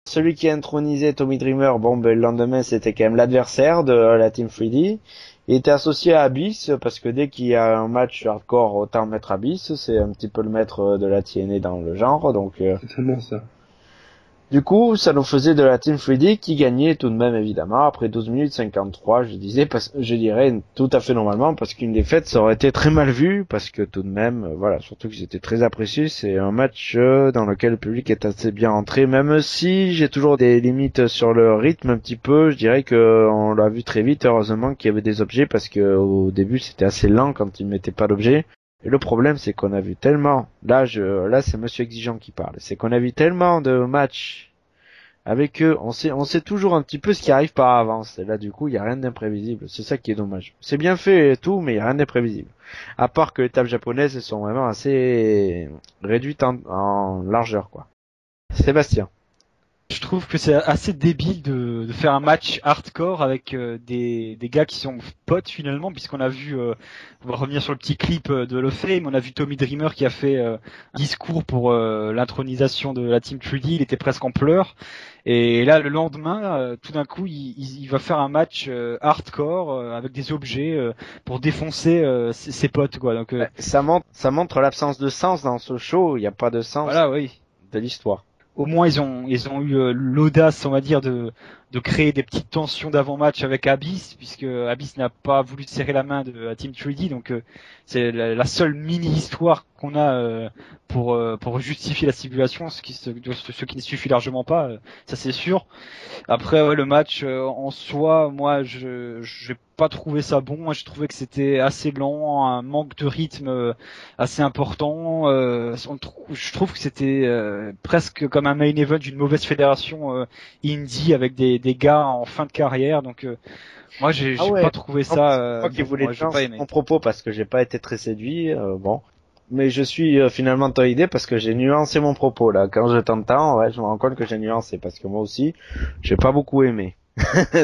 Celui qui a intronisé Tommy Dreamer, le lendemain, c'était quand même l'adversaire de la Team 3D. Il était associé à Abyss, parce que dès qu'il y a un match hardcore, autant mettre Abyss. C'est un petit peu le maître de la TNA dans le genre, donc... C'est très bien ça. Du coup, ça nous faisait de la Team 3D qui gagnait tout de même, évidemment, après 12 minutes 53, je dirais tout à fait normalement, parce qu'une défaite, ça aurait été très mal vu, parce que tout de même, voilà, surtout qu'ils étaient très appréciés, c'est un match dans lequel le public est assez bien entré, même si j'ai toujours des limites sur le rythme un petit peu, je dirais que on l'a vu très vite, heureusement qu'il y avait des objets, parce que au début, c'était assez lent quand ils mettaient pas d'objets. Et le problème, c'est qu'on a vu tellement, là c'est Monsieur Exigeant qui parle, c'est qu'on a vu tellement de matchs avec eux, on sait toujours un petit peu ce qui arrive par avance. Et là, du coup, il y a rien d'imprévisible. C'est ça qui est dommage. C'est bien fait et tout, mais il y a rien d'imprévisible. À part que les tables japonaises, elles sont vraiment assez réduites en largeur, quoi. Sébastien. Je trouve que c'est assez débile de faire un match hardcore avec des gars qui sont potes finalement, puisqu'on a vu, on va revenir sur le petit clip de Le Fame, on a vu Tommy Dreamer qui a fait un discours pour l'intronisation de la Team 3D, il était presque en pleurs, et là le lendemain, tout d'un coup, il va faire un match hardcore avec des objets pour défoncer ses potes, quoi. Donc ça montre l'absence de sens dans ce show, il n'y a pas de sens voilà, oui. de l'histoire. Au moins ils ont eu l'audace, on va dire, de créer des petites tensions d'avant-match avec Abyss, puisque Abyss n'a pas voulu serrer la main de la Team 3D, donc c'est la seule mini-histoire qu'on a pour justifier la stipulation, ce qui ne suffit largement pas, ça c'est sûr. Après ouais, le match en soi, moi j'ai pas trouvé ça bon. Moi, j'ai trouvé que c'était assez lent, un manque de rythme assez important. Je trouve que c'était presque comme un main event d'une mauvaise fédération indie avec des gars en fin de carrière. Donc moi, j'ai pas trouvé ça. Moi qui voulais j'ai pas aimé. mon propos parce que j'ai pas été très séduit. Bon. Mais je suis finalement toidé parce que j'ai nuancé mon propos là. Quand je t'entends, ouais, je me rends compte que j'ai nuancé parce que moi aussi, j'ai pas beaucoup aimé.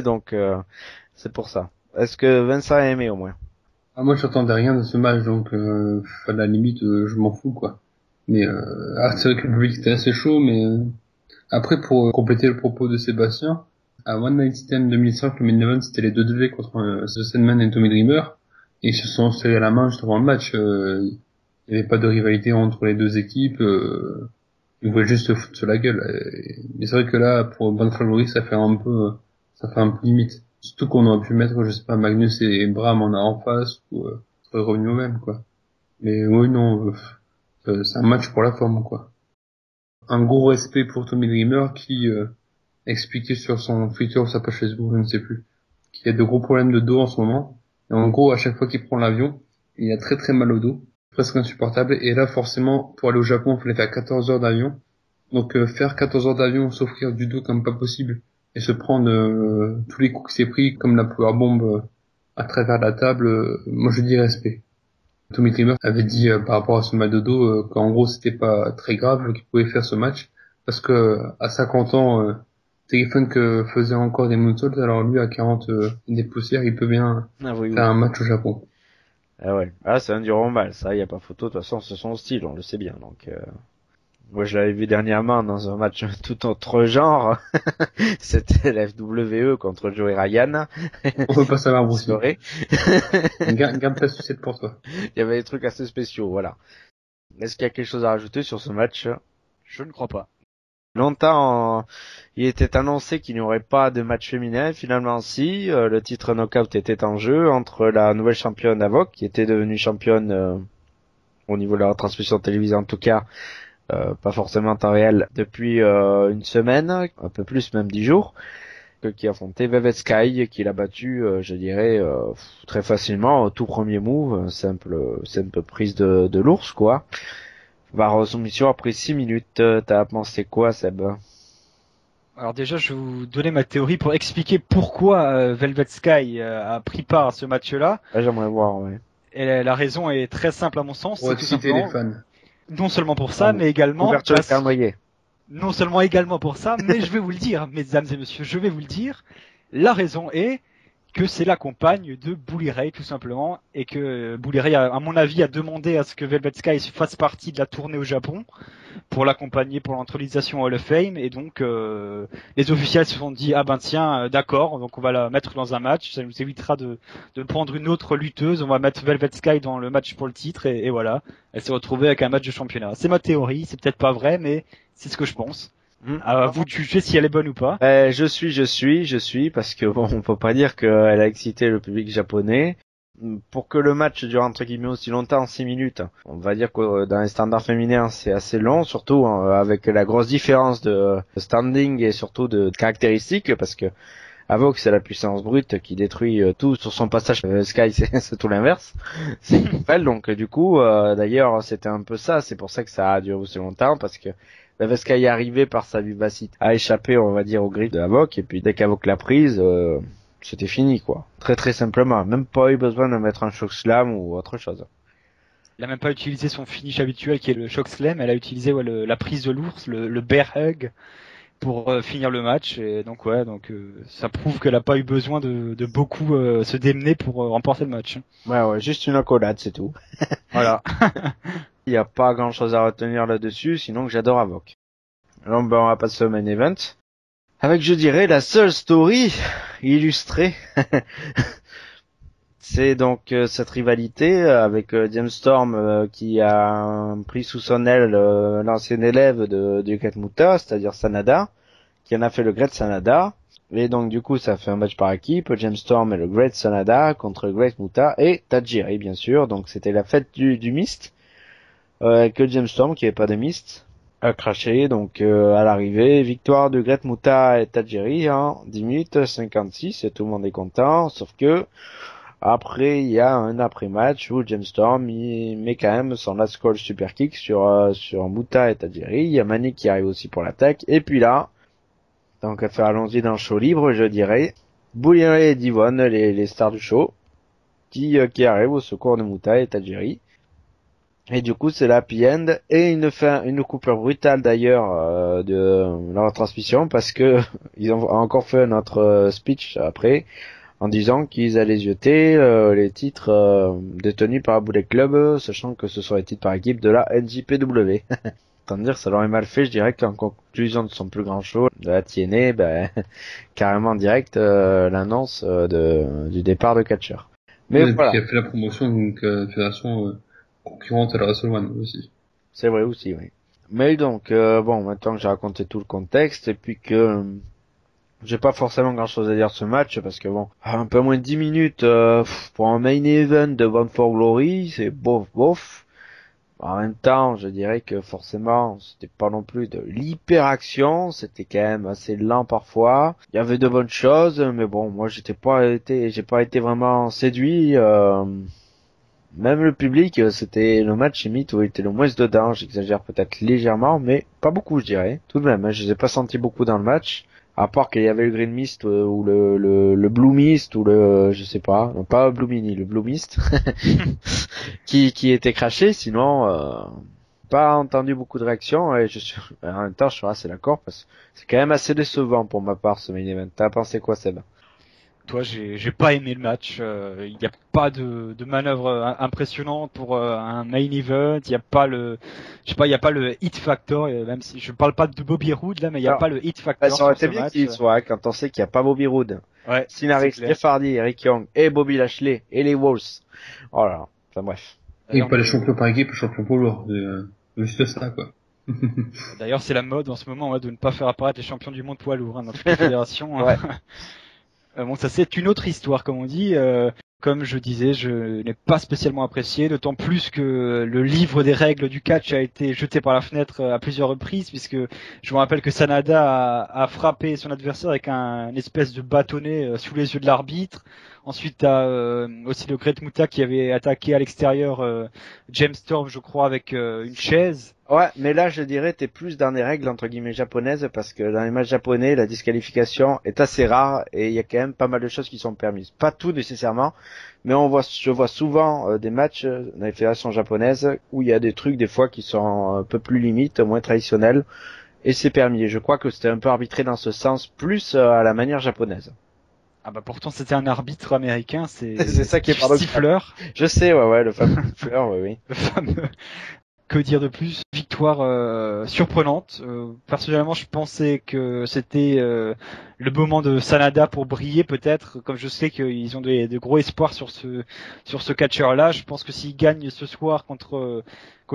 Donc c'est pour ça. Est-ce que Vincent a aimé au moins? Ah, moi, j'attendais rien de ce match, donc à la limite, je m'en fous quoi. Mais c'est vrai que le public était assez chaud, mais après pour compléter le propos de Sébastien, à One Night Stand 2005, le main event c'était les 2-2 contre The Sandman et Tommy Dreamer, et ils se sont serrés la main juste avant le match. Il n'y avait pas de rivalité entre les deux équipes, ils voulaient juste se foutre sur la gueule. Mais c'est vrai que là, pour Band Favori, ça fait un peu limite. Surtout qu'on aurait pu mettre, je sais pas, Magnus et Bram en face, ou serait revenu au même, quoi. Mais oui, non, c'est un match pour la forme, quoi. Un gros respect pour Tommy Dreamer qui expliquait sur son Twitter ou sa page Facebook, je ne sais plus, qu'il y a de gros problèmes de dos en ce moment. Et en gros, à chaque fois qu'il prend l'avion, il a très très mal au dos, presque insupportable. Et là, forcément, pour aller au Japon, il fallait faire 14 heures d'avion. Donc faire 14 heures d'avion, s'offrir du dos comme pas possible, et se prendre tous les coups qu'il s'est pris, comme la powerbomb à travers la table, moi je dis respect. Tommy Dreamer avait dit par rapport à ce mal de dos qu'en gros c'était pas très grave, qu'il pouvait faire ce match, parce que à 50 ans, Terry Funk faisait encore des moonsaults, alors lui à 40 des poussières, il peut bien faire un match au Japon. Ah ouais, c'est un dur mal, ça y a pas photo, de toute façon c'est son style, on le sait bien, donc moi je l'avais vu dernièrement dans un match tout autre genre, c'était la FWE contre Joey Ryan. On peut pas savoir aussi. Garde ta sucette pour toi. Il y avait des trucs assez spéciaux, voilà. Est-ce qu'il y a quelque chose à rajouter sur ce match? Je ne crois pas. Longtemps, il était annoncé qu'il n'y aurait pas de match féminin. Finalement, si. Le titre knockout était en jeu entre la nouvelle championne Avoc, qui était devenue championne au niveau de la retransmission télévisée en tout cas, pas forcément en temps réel, depuis une semaine, un peu plus, même 10 jours, qui a affronté Velvet Sky, qui l'a battu, je dirais, très facilement, au tout premier move, simple prise de l'ours, quoi. Var soumission après 6 minutes. T'as pensé quoi, Seb? Alors déjà, je vais vous donner ma théorie pour expliquer pourquoi Velvet Sky a pris part à ce match-là. Ouais, j'aimerais voir, ouais. Et la raison est très simple à mon sens. Pour exciter les fans. Non seulement pour ça, mais également... Non seulement également pour ça, mais je vais vous le dire, mesdames et messieurs, je vais vous le dire. La raison est que c'est la compagne de Bully Ray tout simplement, et que Bully Ray à mon avis a demandé à ce que Velvet Sky fasse partie de la tournée au Japon pour l'accompagner pour l'intronisation Hall of Fame, et donc les officiels se sont dit ah ben tiens d'accord, donc on va la mettre dans un match, ça nous évitera de prendre une autre lutteuse, on va mettre Velvet Sky dans le match pour le titre, et voilà, elle s'est retrouvée avec un match de championnat. C'est ma théorie, c'est peut-être pas vrai, mais c'est ce que je pense. À vous de juger si elle est bonne ou pas. Je suis, parce que bon, on peut pas dire qu'elle a excité le public japonais. Pour que le match dure entre guillemets aussi longtemps, 6 minutes, on va dire que dans les standards féminins c'est assez long, surtout avec la grosse différence de standing et surtout de caractéristiques, parce que Avoc c'est la puissance brute qui détruit tout sur son passage. Sky c'est tout l'inverse, c'est elle, donc du coup d'ailleurs c'était un peu ça, c'est pour ça que ça a duré aussi longtemps, parce que Sky est arrivé par sa vivacité à échapper on va dire au grip de Avoc, et puis dès qu'Avoc l'a prise c'était fini quoi. Très très simplement, même pas eu besoin de mettre un choc slam ou autre chose. Elle a même pas utilisé son finish habituel qui est le choc slam, elle a utilisé la prise de l'ours, le bear hug pour finir le match, et donc ça prouve qu'elle a pas eu besoin de beaucoup se démener pour remporter le match. Ouais, juste une accolade, c'est tout. Voilà. Il y a pas grand chose à retenir là-dessus, sinon que j'adore Avoc. Alors on va passer au main event. Avec, je dirais, la seule story illustrée. C'est donc cette rivalité avec James Storm qui a pris sous son aile l'ancien élève du Great Muta, c'est-à-dire Sanada, qui en a fait le Great Sanada. Et donc du coup ça fait un match par équipe, James Storm et le Great Sanada contre le Great Muta et Tajiri bien sûr. Donc c'était la fête du Mist, que James Storm qui avait pas de Mist a craché, donc à l'arrivée, victoire de Great Muta et Tajiri en 10 minutes 56 et tout le monde est content, sauf que après il y a un après-match où James Storm il met quand même son last call super kick sur Muta et Tajiri, il y a Mani qui arrive aussi pour l'attaque, et puis là, donc à faire allons-y dans le show libre je dirais, Bully Ray et Devon, les stars du show, qui arrivent au secours de Muta et Tajiri. Et du coup, c'est la happy end et une coupure brutale d'ailleurs de la retransmission, parce que ils ont encore fait notre speech après en disant qu'ils allaient jeter les titres détenus par Bullet Club, sachant que ce sont les titres par équipe de la NJPW. Tant dire, ça leur est mal fait, je dirais qu'en conclusion de son plus grand show, de la TNA, carrément direct l'annonce du départ de catcher. Mais ouais, voilà. Qui a fait la promotion d'une fédération concurrente à la WrestleMania aussi. C'est vrai aussi, oui. Mais donc, bon, maintenant que j'ai raconté tout le contexte, et puis que j'ai pas forcément grand chose à dire de ce match, parce que bon, un peu moins de 10 minutes pour un main event de Bound for Glory, c'est bof. En même temps, je dirais que forcément, c'était pas non plus de l'hyper-action, c'était quand même assez lent parfois. Il y avait de bonnes choses, mais bon, moi j'ai pas été vraiment séduit. Même le public, c'était le match limite où il était le moins dedans, j'exagère peut-être légèrement, mais pas beaucoup je dirais. Tout de même, hein, je les ai pas sentis beaucoup dans le match, à part qu'il y avait le Green Mist ou le Blue Mist ou je sais pas, non pas Blue Mini, le Blue Mist, qui était craché, sinon pas entendu beaucoup de réactions, et en même temps je suis assez d'accord, parce que c'est quand même assez décevant pour ma part ce main event. T'as pensé quoi Seb? Toi, j'ai pas aimé le match. Il n'y a pas de manœuvre impressionnante pour un main event. Il y a pas il y a pas le hit factor. Même si je parle pas de Bobby Roode là, mais il y a pas le hit factor ça aurait sur été ce bien match. qu'il soit, quand on sait qu'il n'y a pas Bobby Roode. Ouais. Sinaris, Jeff Hardy, Eric Young et Bobby Lashley et les Wolves. Oh là là. Enfin bref. Et pas les champions par équipe, les champions poids lourd. Juste ça, quoi. D'ailleurs, c'est la mode en ce moment de ne pas faire apparaître les champions du monde poids lourd dans toutes les fédérations. Ouais. Bon, ça c'est une autre histoire, comme on dit. Comme je disais, je n'ai pas spécialement apprécié, d'autant plus que le livre des règles du catch a été jeté par la fenêtre à plusieurs reprises, puisque je me rappelle que Sanada a frappé son adversaire avec une espèce de bâtonnet sous les yeux de l'arbitre. Ensuite, aussi le Great Muta qui avait attaqué à l'extérieur James Storm, je crois, avec une chaise. Ouais, mais là, je dirais, t'es plus dans les règles, entre guillemets, japonaises, parce que dans les matchs japonais, la disqualification est assez rare, et il y a quand même pas mal de choses qui sont permises. Pas tout nécessairement, mais je vois souvent des matchs dans les fédérations japonaises, où il y a des trucs, des fois, qui sont un peu plus limites, moins traditionnels, et c'est permis. Et je crois que c'était un peu arbitré dans ce sens, plus à la manière japonaise. Ah bah pourtant c'était un arbitre américain, c'est ça qui est paradoxal. siffleur. Je sais, ouais, le fameux siffleur, oui. Le fameux. Que dire de plus? Victoire surprenante. Personnellement, je pensais que c'était le moment de Sanada pour briller peut-être. Comme je sais qu'ils ont de gros espoirs sur ce catcheur-là, je pense que s'il gagne ce soir contre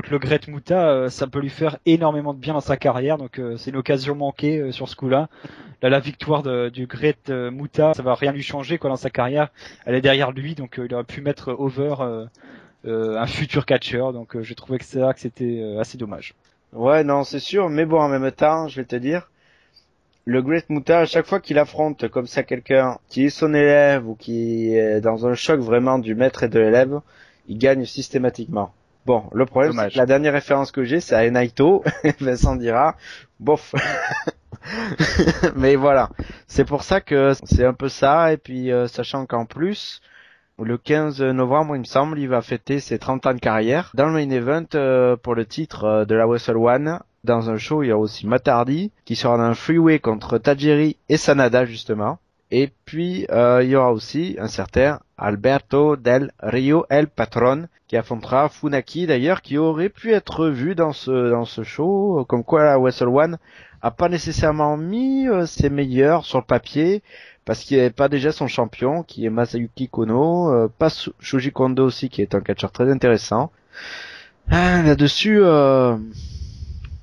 le Great Muta, ça peut lui faire énormément de bien dans sa carrière. Donc c'est une occasion manquée sur ce coup-là. Là, la victoire du Great Muta, ça va rien lui changer quoi dans sa carrière. Elle est derrière lui, donc il aurait pu mettre over. Un futur catcheur, donc j'ai trouvé que c'était assez dommage. Ouais, non, c'est sûr, mais bon, en même temps, je vais te dire, le Great Muta, à chaque fois qu'il affronte comme ça quelqu'un qui est son élève ou qui est dans un choc vraiment du maître et de l'élève, il gagne systématiquement. Bon, le problème, c'est que la dernière référence que j'ai, c'est à Enaito, Vincent dira, bof. Mais voilà, c'est pour ça que c'est un peu ça, et puis sachant qu'en plus, le 15 novembre, il me semble, il va fêter ses 30 ans de carrière. Dans le main event, pour le titre de la Wrestle One, dans un show, il y a aussi Matt Hardy, qui sera dans un freeway contre Tajiri et Sanada, justement. Et puis, il y aura aussi un certain Alberto Del Rio El Patron, qui affrontera Funaki, d'ailleurs, qui aurait pu être vu dans ce show, comme quoi la Wrestle One a pas nécessairement mis ses meilleurs sur le papier, parce qu'il n'y avait pas déjà son champion, qui est Masayuki Kono, pas Shoji Kondo aussi, qui est un catcheur très intéressant. Là-dessus,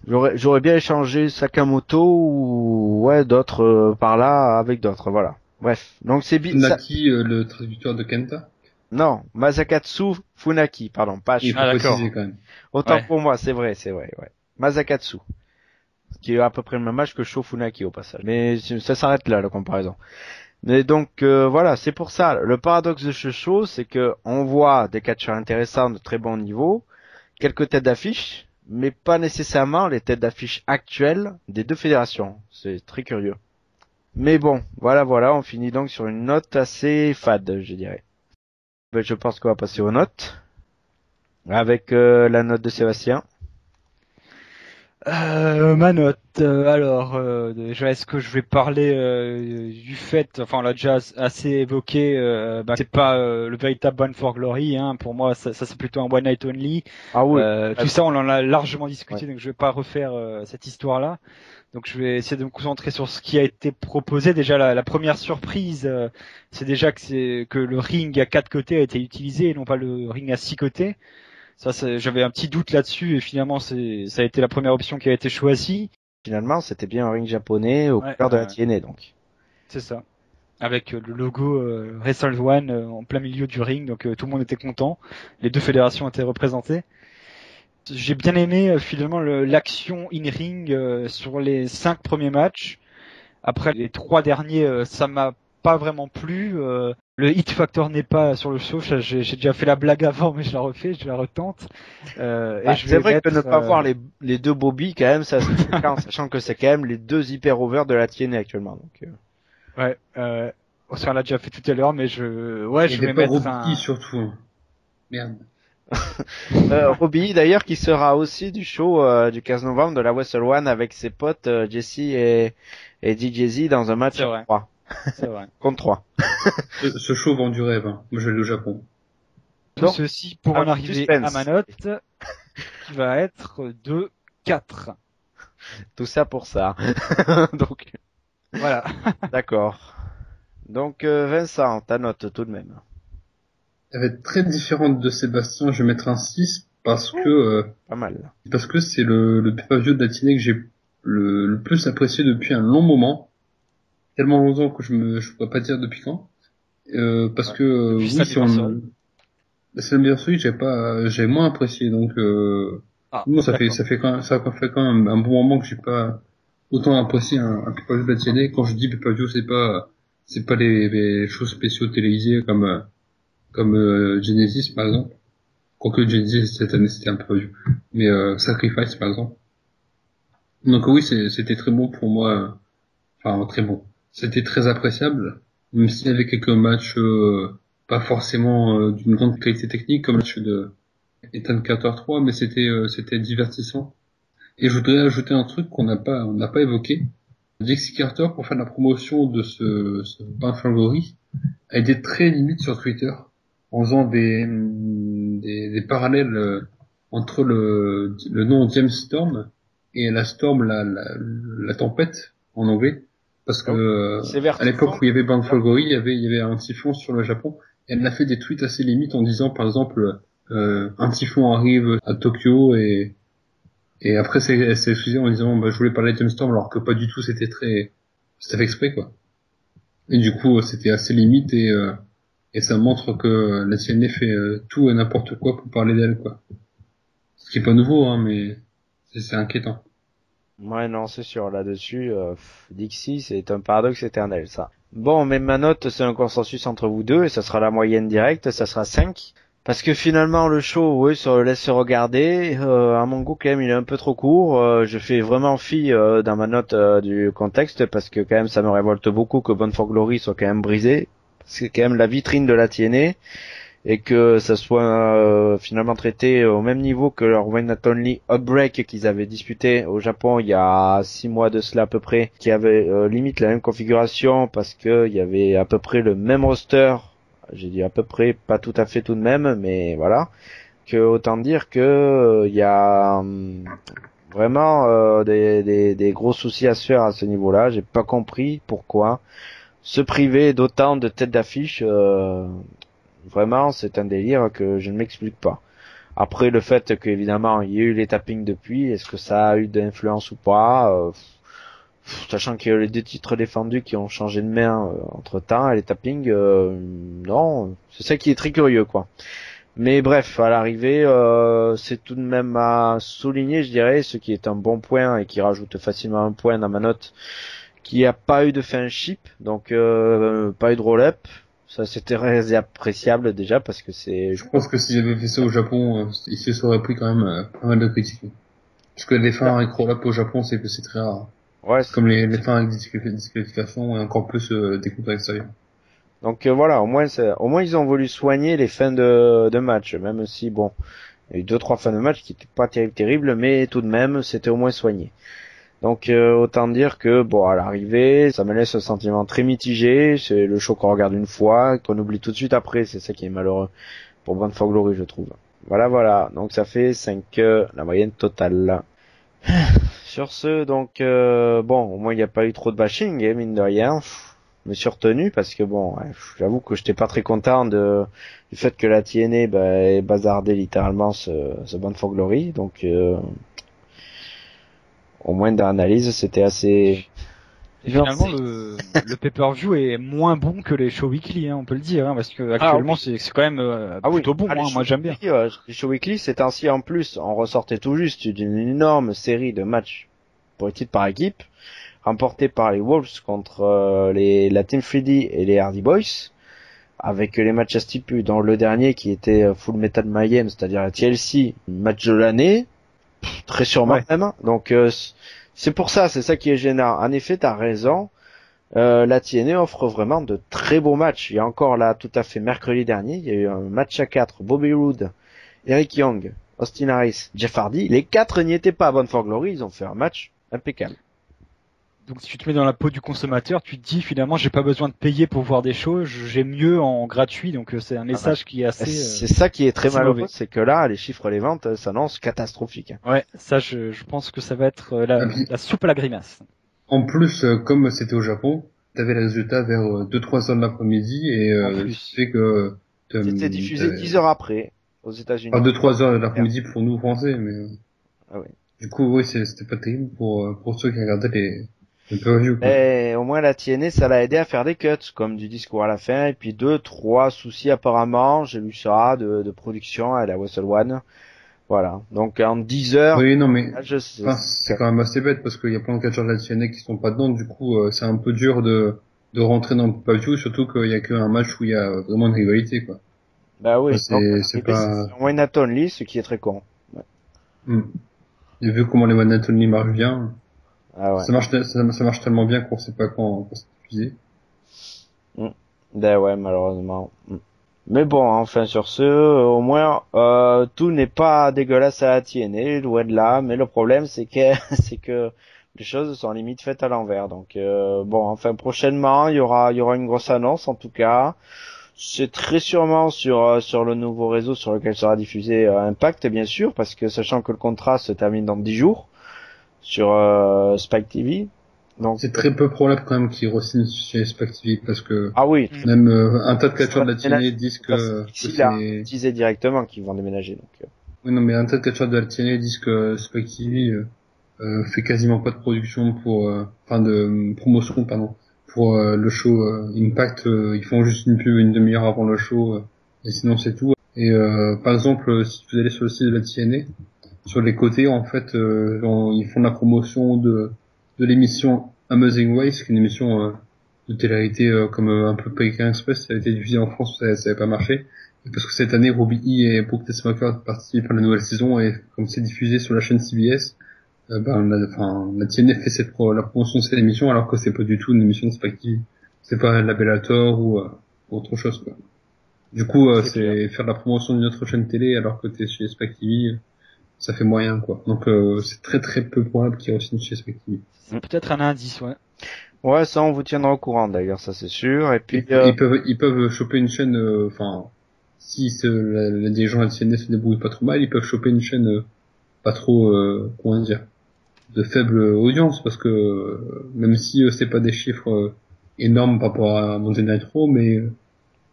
j'aurais bien échangé Sakamoto ou ouais d'autres par là avec d'autres, voilà. Bref, donc c'est Funaki, le traducteur de Kenta. Non, Masakatsu Funaki, pardon, pas. Il faut préciser quand même. Autant pour moi, c'est vrai, ouais. Masakatsu, qui est à peu près le même âge que Sho Funaki au passage. Mais ça s'arrête là, la comparaison. Mais donc voilà, c'est pour ça. Le paradoxe de ce show, c'est que on voit des catcheurs intéressants de très bon niveau, quelques têtes d'affiche, mais pas nécessairement les têtes d'affiche actuelles des deux fédérations. C'est très curieux. Mais bon, voilà, on finit donc sur une note assez fade, je dirais. Ben, je pense qu'on va passer aux notes, avec la note de Sébastien. Ma note. Déjà, est-ce que je vais parler du fait, enfin, on l'a déjà assez évoqué, c'est pas le véritable Bound for Glory, hein. Pour moi, ça c'est plutôt un one night only. Ah oui. Tout ça, on en a largement discuté, donc je vais pas refaire cette histoire-là. Donc je vais essayer de me concentrer sur ce qui a été proposé. Déjà, la première surprise, c'est déjà que le ring à 4 côtés a été utilisé et non pas le ring à 6 côtés. Ça, j'avais un petit doute là-dessus et finalement, ça a été la première option qui a été choisie. Finalement, c'était bien un ring japonais au cœur de la TNA, donc. C'est ça. Avec le logo Wrestle One en plein milieu du ring, donc tout le monde était content. Les deux fédérations étaient représentées. J'ai bien aimé finalement l'action in-ring sur les 5 premiers matchs. Après les 3 derniers, ça m'a pas vraiment plu. Le hit factor n'est pas sur le show. J'ai déjà fait la blague avant, mais je la refais, je la retente. C'est vrai que ne pas voir les deux Bobby, quand même, ça, sachant que c'est quand même les deux hyper over de la TNA actuellement. Donc. Ouais. On l'a déjà fait tout à l'heure, mais je vais mettre un. Surtout. Merde. Robbie d'ailleurs qui sera aussi du show du 15 novembre de la Wrestle One avec ses potes Jesse et DJZ dans un match 3. C'est vrai. Contre 3. Ce show vend du rêve, hein. Moi je l'ai au Japon. Tout ceci pour en arriver à ma note qui va être de 4. Tout ça pour ça. Donc voilà. D'accord. Donc Vincent, ta note tout de même. Elle va être très différente de Sébastien, je vais mettre un 6 parce que pas mal. Parce que c'est le pay-per-view de la TNA que j'ai le plus apprécié depuis un long moment. Tellement longtemps que je pourrais pas dire depuis quand. Parce que oui, si on c'est le meilleur celui que j'ai moins apprécié, donc non, ça fait quand même un bon moment que j'ai pas autant apprécié un pay-per-view de la TNA. Quand je dis pay-per-view, c'est pas les choses spéciaux télévisées comme Genesis par exemple. Quoique Genesis cette année c'était un pay-per-view, mais Sacrifice par exemple. Donc oui, c'était très bon pour moi, enfin très bon. C'était très appréciable, même s'il y avait quelques matchs pas forcément d'une grande qualité technique, comme le match de Ethan Carter 3, mais c'était divertissant. Et je voudrais ajouter un truc qu'on n'a pas évoqué. Dixie Carter, pour faire la promotion de ce Bound for Glory, a été très limite sur Twitter, en faisant des parallèles entre le nom James Storm et la Storm, la tempête en anglais, parce que C'est à l'époque Vertifond. où il y avait Banfalgori, il y avait un typhon sur le Japon. Et elle a fait des tweets assez limites en disant, par exemple, un typhon arrive à Tokyo et après elle s'est excusée en disant, bah, je voulais parler de James Storm, alors que pas du tout, c'était fait exprès, quoi. Et du coup, c'était assez limite et ça montre que la TNA fait tout et n'importe quoi pour parler d'elle, quoi. Ce qui est pas nouveau, hein, mais c'est inquiétant. Ouais, non, c'est sûr, là-dessus, Dixie, c'est un paradoxe éternel, ça. Bon, mais ma note, c'est un consensus entre vous deux, et ça sera la moyenne directe, ça sera 5. Parce que finalement, le show, oui, ça laisse se regarder. À mon goût, quand même, il est un peu trop court. Je fais vraiment fi dans ma note du contexte, parce que quand même, ça me révolte beaucoup que Bound for Glory soit quand même brisé. C'est quand même la vitrine de la TNA. Et que ça soit finalement traité au même niveau que leur One Night Only Outbreak qu'ils avaient disputé au Japon il y a 6 mois de cela à peu près, qui avait limite la même configuration parce que il y avait à peu près le même roster. J'ai dit à peu près, pas tout à fait tout de même, mais voilà. Que autant dire que il y a vraiment des gros soucis à se faire à ce niveau-là. J'ai pas compris pourquoi se priver d'autant de têtes d'affiche. Vraiment, c'est un délire que je ne m'explique pas. Après, le fait qu'évidemment, il y a eu les tappings depuis, est-ce que ça a eu d'influence ou pas sachant qu'il y a eu les 2 titres défendus qui ont changé de main entre-temps, et les tappings, non, c'est ça qui est très curieux, quoi. Mais bref, à l'arrivée, c'est tout de même à souligner, je dirais, ce qui est un bon point et qui rajoute facilement un point dans ma note, qu'il n'y a pas eu de fin chip, donc pas eu de roll-up. Ça, c'était très appréciable déjà parce que c'est... Je pense que si j'avais fait ça au Japon, il se serait pris quand même pas mal de critiques. Parce que les fins avec roll-up au Japon, c'est très rare. Ouais, Comme les fins avec disqualification et encore plus des coupes à l'extérieur. donc voilà, au moins ils ont voulu soigner les fins de match, même si bon, il y a eu 2-3 fins de match qui étaient pas terribles, mais tout de même c'était au moins soigné. Donc autant dire que bon, à l'arrivée, ça me laisse un sentiment très mitigé. C'est le show qu'on regarde une fois, qu'on oublie tout de suite après. C'est ça qui est malheureux pour Bound for Glory, je trouve. Voilà. Donc ça fait 5 la moyenne totale. Sur ce, donc bon, au moins il n'y a pas eu trop de bashing, mine de rien. Je me suis retenu parce que bon, ouais, j'avoue que j'étais pas très content du fait que la TNA ait bazardé littéralement ce Bound for Glory. Donc au moins dans l'analyse, c'était assez... Et finalement, le pay-per-view est moins bon que les shows weekly, hein, on peut le dire, hein, parce que actuellement c'est quand même plutôt bon. Moi j'aime bien. Les shows weekly, ces temps-ci en plus, on ressortait tout juste d'une énorme série de matchs pour titre par équipe, remportés par les Wolves contre la Team 3D et les Hardy Boys, avec les matchs à stipu, dans le dernier qui était Full Metal Mayhem, c'est-à-dire la TLC, match de l'année, très sûrement même. Donc c'est pour ça, c'est ça qui est gênant. En effet, t'as raison. La TNA offre vraiment de très beaux matchs. Il y a encore là, tout à fait mercredi dernier, il y a eu un match à 4. Bobby Roode, Eric Young, Austin Harris, Jeff Hardy. Les 4 n'y étaient pas à Bound for Glory. Ils ont fait un match impeccable. Donc si tu te mets dans la peau du consommateur, tu te dis finalement j'ai pas besoin de payer pour voir des shows, j'ai mieux en gratuit. Donc c'est un message qui est assez... c'est ça qui est très malheureux, c'est que là, les chiffres, les ventes s'annoncent catastrophiques. Ouais, ça je pense que ça va être la soupe à la grimace. En plus, comme c'était au Japon, t'avais les résultats vers 2-3 heures de l'après-midi et ça fait que... C'était diffusé 10 heures après aux États-Unis. Pas 2-3 heures de l'après-midi pour nous français, mais... Ah oui. Du coup, oui, c'était pas terrible pour ceux qui regardaient les pay-per-view. Et au moins la TNA, ça l'a aidé à faire des cuts, comme du discours à la fin, et puis 2-3 soucis apparemment, j'ai lu ça, de production à la Wrestle One. Voilà. Donc en 10 heures. Oui, non, mais c'est quand même assez bête parce qu'il y a plein de catcheurs de la TNA qui sont pas dedans. Du coup, c'est un peu dur de rentrer dans le pay-per-view, surtout qu'il y a qu'un match où il y a vraiment une rivalité, quoi. Bah oui. C'est pas... C'est One Night Only, ce qui est très con. Ouais. Et vu comment les One Night Only marchent bien, ça marche tellement bien qu'on sait pas quand c'est diffusé. Ben ouais, malheureusement. Mais bon, enfin sur ce, au moins tout n'est pas dégueulasse à la TNA, loin de là. Mais le problème c'est que les choses sont limite faites à l'envers. Donc bon, enfin prochainement, il y aura une grosse annonce en tout cas. C'est très sûrement sur le nouveau réseau sur lequel sera diffusé Impact, bien sûr, parce que sachant que le contrat se termine dans 10 jours sur Spike TV. Donc c'est très peu probable quand même qu'ils re-signent chez Spike TV parce que ah oui, même un tas de catcheurs de la TNA disent que c'est utilisé directement qu'ils vont déménager. Donc oui, non, mais un tas de catcheurs de la TNA disent que Spike TV fait quasiment pas de production enfin de promotion, pardon, pour le show Impact. Ils font juste une pub une demi-heure avant le show et sinon c'est tout. Et par exemple, si vous allez sur le site de la TNA, sur les côtés, en fait, ils font la promotion de l'émission Amazing Race, qui est une émission de télé-réalité comme un peu Pékin Express. Ça a été diffusé en France, ça n'avait pas marché. Parce que cette année, Robbie E et Brooke Tessmacher participent à la nouvelle saison et comme c'est diffusé sur la chaîne CBS, la TNA fait la promotion de cette émission alors que c'est pas du tout une émission de Spike TV. C'est pas la Bellator ou autre chose, quoi. Du coup, c'est faire la promotion d'une autre chaîne télé alors que t'es chez Spike TV, ça fait moyen, quoi. Donc c'est très très peu probable qu'ils re-signent chez Spike TV. C'est peut-être un indice, ouais. ouais, ça on vous tiendra au courant d'ailleurs, ça c'est sûr. Et puis ils peuvent choper une chaîne, si les gens de la TNA se débrouillent pas trop mal, ils peuvent choper une chaîne pas trop, comment dire, de faible audience, parce que même si c'est pas des chiffres énormes par rapport à Monday Night Raw, mais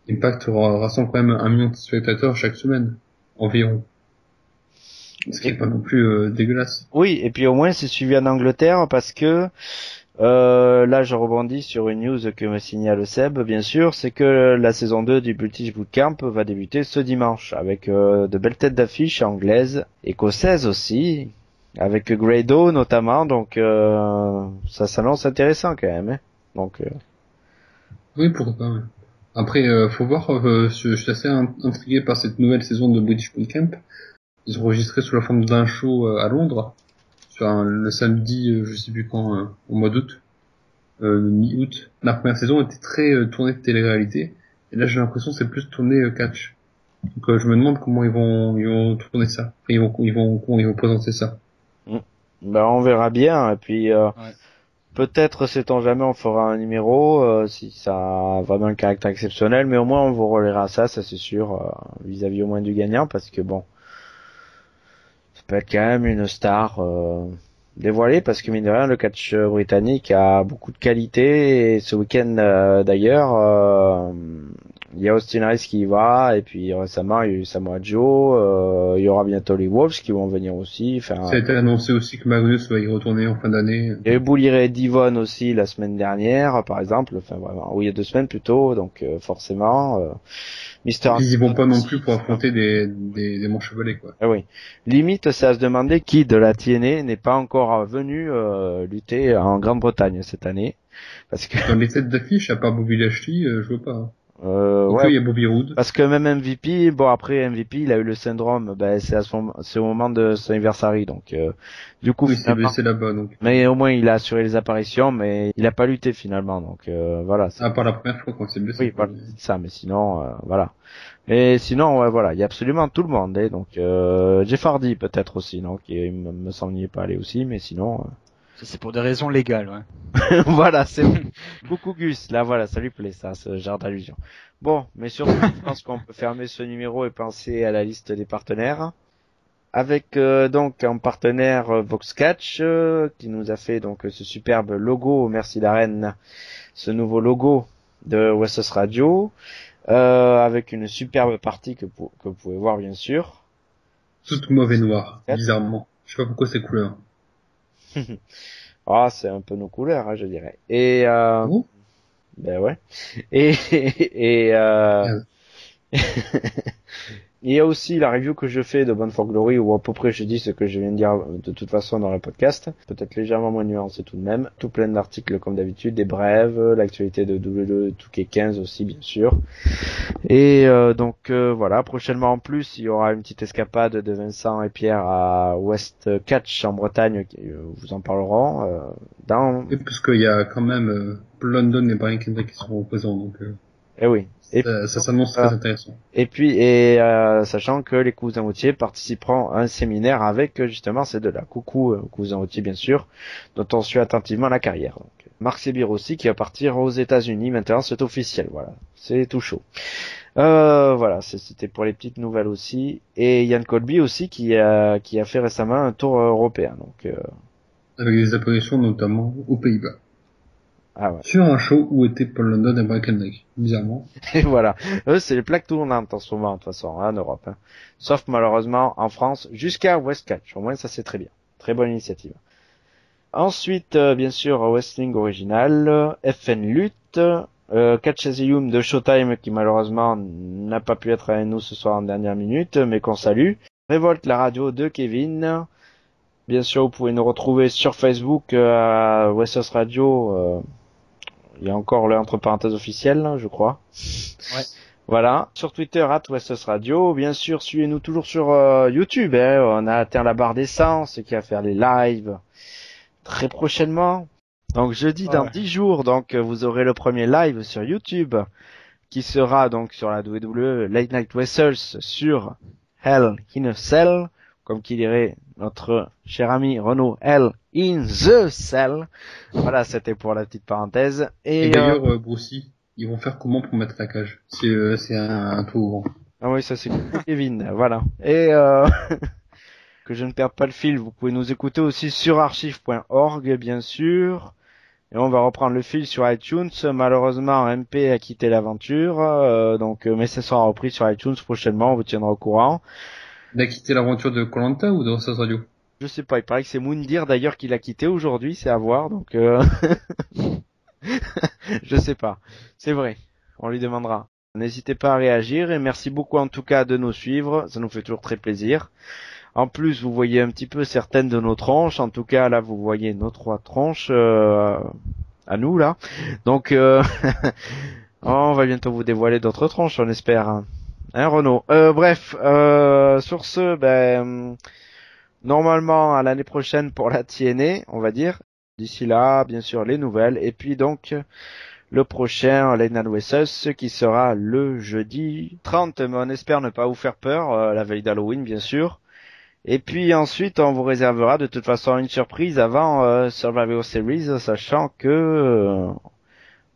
Impact rassemble quand même 1 million de spectateurs chaque semaine environ. Ce qui est pas non plus dégueulasse. Oui, et puis au moins c'est suivi en Angleterre parce que là je rebondis sur une news que me signale Seb, bien sûr, c'est que la saison 2 du British Bootcamp va débuter ce dimanche avec de belles têtes d'affiche anglaises, écossaises aussi, avec Grado notamment, donc ça s'annonce intéressant quand même. Hein. Donc Oui, pourquoi pas. Ouais. Après, faut voir. Je suis assez intrigué par cette nouvelle saison de British Bootcamp. Ils ont enregistré sous la forme d'un show à Londres, le samedi, je sais plus quand, au mois d'août, mi-août. La première saison était très tournée de télé-réalité, et là j'ai l'impression que c'est plus tourné catch. Donc je me demande comment ils vont tourner ça, comment ils vont présenter ça. ben on verra bien, et puis peut-être, sait-on jamais, on fera un numéro si ça a vraiment un caractère exceptionnel, mais au moins on vous relaiera ça c'est sûr, vis-à-vis au moins du gagnant, parce que bon, ça peut être quand même une star dévoilée, parce que mine de rien, le catch britannique a beaucoup de qualité, et ce week-end d'ailleurs, il y a Austin Aries qui y va, et puis récemment il y a eu Samoa Joe, il y aura bientôt les Wolves qui vont venir aussi. Enfin, ça a été annoncé aussi que Magnus va y retourner en fin d'année. Il y a eu Bully Ray Devon aussi la semaine dernière, par exemple, enfin vraiment, oui il y a 2 semaines plutôt, donc forcément. Mister. Ils y vont pas non plus pour affronter des manches chevalets, quoi. Ah oui. Limite, c'est à se demander qui de la TNA n'est pas encore venu lutter en Grande-Bretagne cette année, parce que dans les têtes d'affiche, à part Bobby Lashley, je vois pas. ouais, il y a Bobby Roode. Parce que même MVP, bon après MVP, il a eu le syndrome, ben c'est au moment de son anniversary, donc du coup. Oui, il s'est blessé là-bas, donc. Mais au moins il a assuré les apparitions, mais il a pas lutté finalement, donc voilà. À part la première fois quand il s'est blessé. Oui, voilà, c'est ça, mais sinon voilà. Et sinon, ouais, voilà, il y a absolument tout le monde, hein, donc Jeff Hardy peut-être aussi, non, qui me semble n'y est pas allé aussi, mais sinon. Ça, c'est pour des raisons légales, ouais. Voilà, c'est beaucoup Gus. Là, voilà, ça lui plaît, ça, ce genre d'allusion. Bon, mais surtout, je pense qu'on peut fermer ce numéro et penser à la liste des partenaires. Avec donc un partenaire Voxcatch qui nous a fait donc ce superbe logo, merci la reine, ce nouveau logo de Westos Radio, avec une superbe partie que vous pouvez voir bien sûr. Toute mauve et noire, bizarrement. Je sais pas pourquoi c'est couleur. Ah, c'est un peu nos couleurs, hein, je dirais. Et ben ouais. Et il y a aussi la review que je fais de Bound for Glory où à peu près je dis ce que je viens de dire de toute façon dans le podcast. Peut-être légèrement moins nuancé tout de même. Tout plein d'articles comme d'habitude, des brèves, l'actualité de WWE 2K15 aussi bien sûr. Et donc voilà, prochainement en plus il y aura une petite escapade de Vincent et Pierre à West Catch en Bretagne qui vous en parleront. Et parce qu'il y a quand même London et Brian Kendrick qui seront présents donc. Eh oui. Et Ça s'annonce très intéressant. Et puis, sachant que les cousins Autier participeront à un séminaire avec justement ces deux-là. Coucou cousins Autier bien sûr, dont on suit attentivement la carrière. Donc, Marc Sébir aussi qui va partir aux États-Unis. Maintenant, c'est officiel. Voilà, c'est tout chaud. Voilà, c'était pour les petites nouvelles aussi. Et Yann Colby aussi qui a fait récemment un tour européen. Donc, avec des apparitions notamment aux Pays-Bas. Ah ouais. Sur un show où était Paul London et Breakneck, bizarrement. Et voilà. Eux, c'est les plaques tournantes en ce moment, de toute façon, en Europe. Hein. Sauf malheureusement en France, jusqu'à Westcatch. Au moins, ça c'est très bien. Très bonne initiative. Ensuite, bien sûr, Wrestling original, FN Lutte, Catch Asylum de Showtime qui malheureusement n'a pas pu être avec nous ce soir en dernière minute, mais qu'on salue. Révolte, la radio de Kevin. Bien sûr, vous pouvez nous retrouver sur Facebook à Westos Radio. Il y a encore l'entre parenthèses officielle, je crois. Ouais. Voilà. Sur Twitter, @Westos Radio. Bien sûr, suivez-nous toujours sur YouTube. Hein. On a atteint la barre des 100, ce qui va faire les lives très prochainement. Donc jeudi dans 10 jours, donc vous aurez le premier live sur YouTube, qui sera donc sur la WWE Late Night Wrestles sur Hell in a Cell, comme qui dirait notre cher ami Renaud, Hell in the Cell. Voilà, c'était pour la petite parenthèse. Et d'ailleurs, Brucey, ils vont faire comment pour mettre la cage? C'est un tour. Ah oui, ça c'est Kevin, voilà. Et que je ne perde pas le fil, vous pouvez nous écouter aussi sur archive.org, bien sûr. Et on va reprendre le fil sur iTunes. Malheureusement, MP a quitté l'aventure, mais ça sera repris sur iTunes prochainement, on vous tiendra au courant. Il a quitté l'aventure de Koh-Lanta ou de Westos Radio? Je sais pas, il paraît que c'est Moundir d'ailleurs qui l'a quitté aujourd'hui, c'est à voir, donc je sais pas. C'est vrai, on lui demandera. N'hésitez pas à réagir et merci beaucoup en tout cas de nous suivre, ça nous fait toujours très plaisir. En plus, vous voyez un petit peu certaines de nos tronches, en tout cas là vous voyez nos 3 tronches à nous là. Donc on va bientôt vous dévoiler d'autres tronches, on espère. Hein, Renaud. Bref, sur ce, normalement à l'année prochaine pour la TNA, on va dire. D'ici là, bien sûr, les nouvelles. Et puis donc, le prochain, Late Night Wrestles, qui sera le jeudi 30. Mais on espère ne pas vous faire peur, la veille d'Halloween, bien sûr. Et puis ensuite, on vous réservera de toute façon une surprise avant Survivor Series, sachant que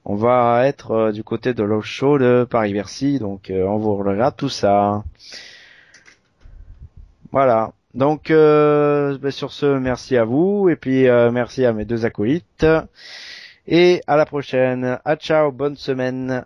on va être du côté de l'House Show de Paris-Bercy. Donc, on vous relèvera tout ça. Voilà. Donc sur ce, merci à vous et puis merci à mes 2 acolytes et à la prochaine. Ciao, bonne semaine.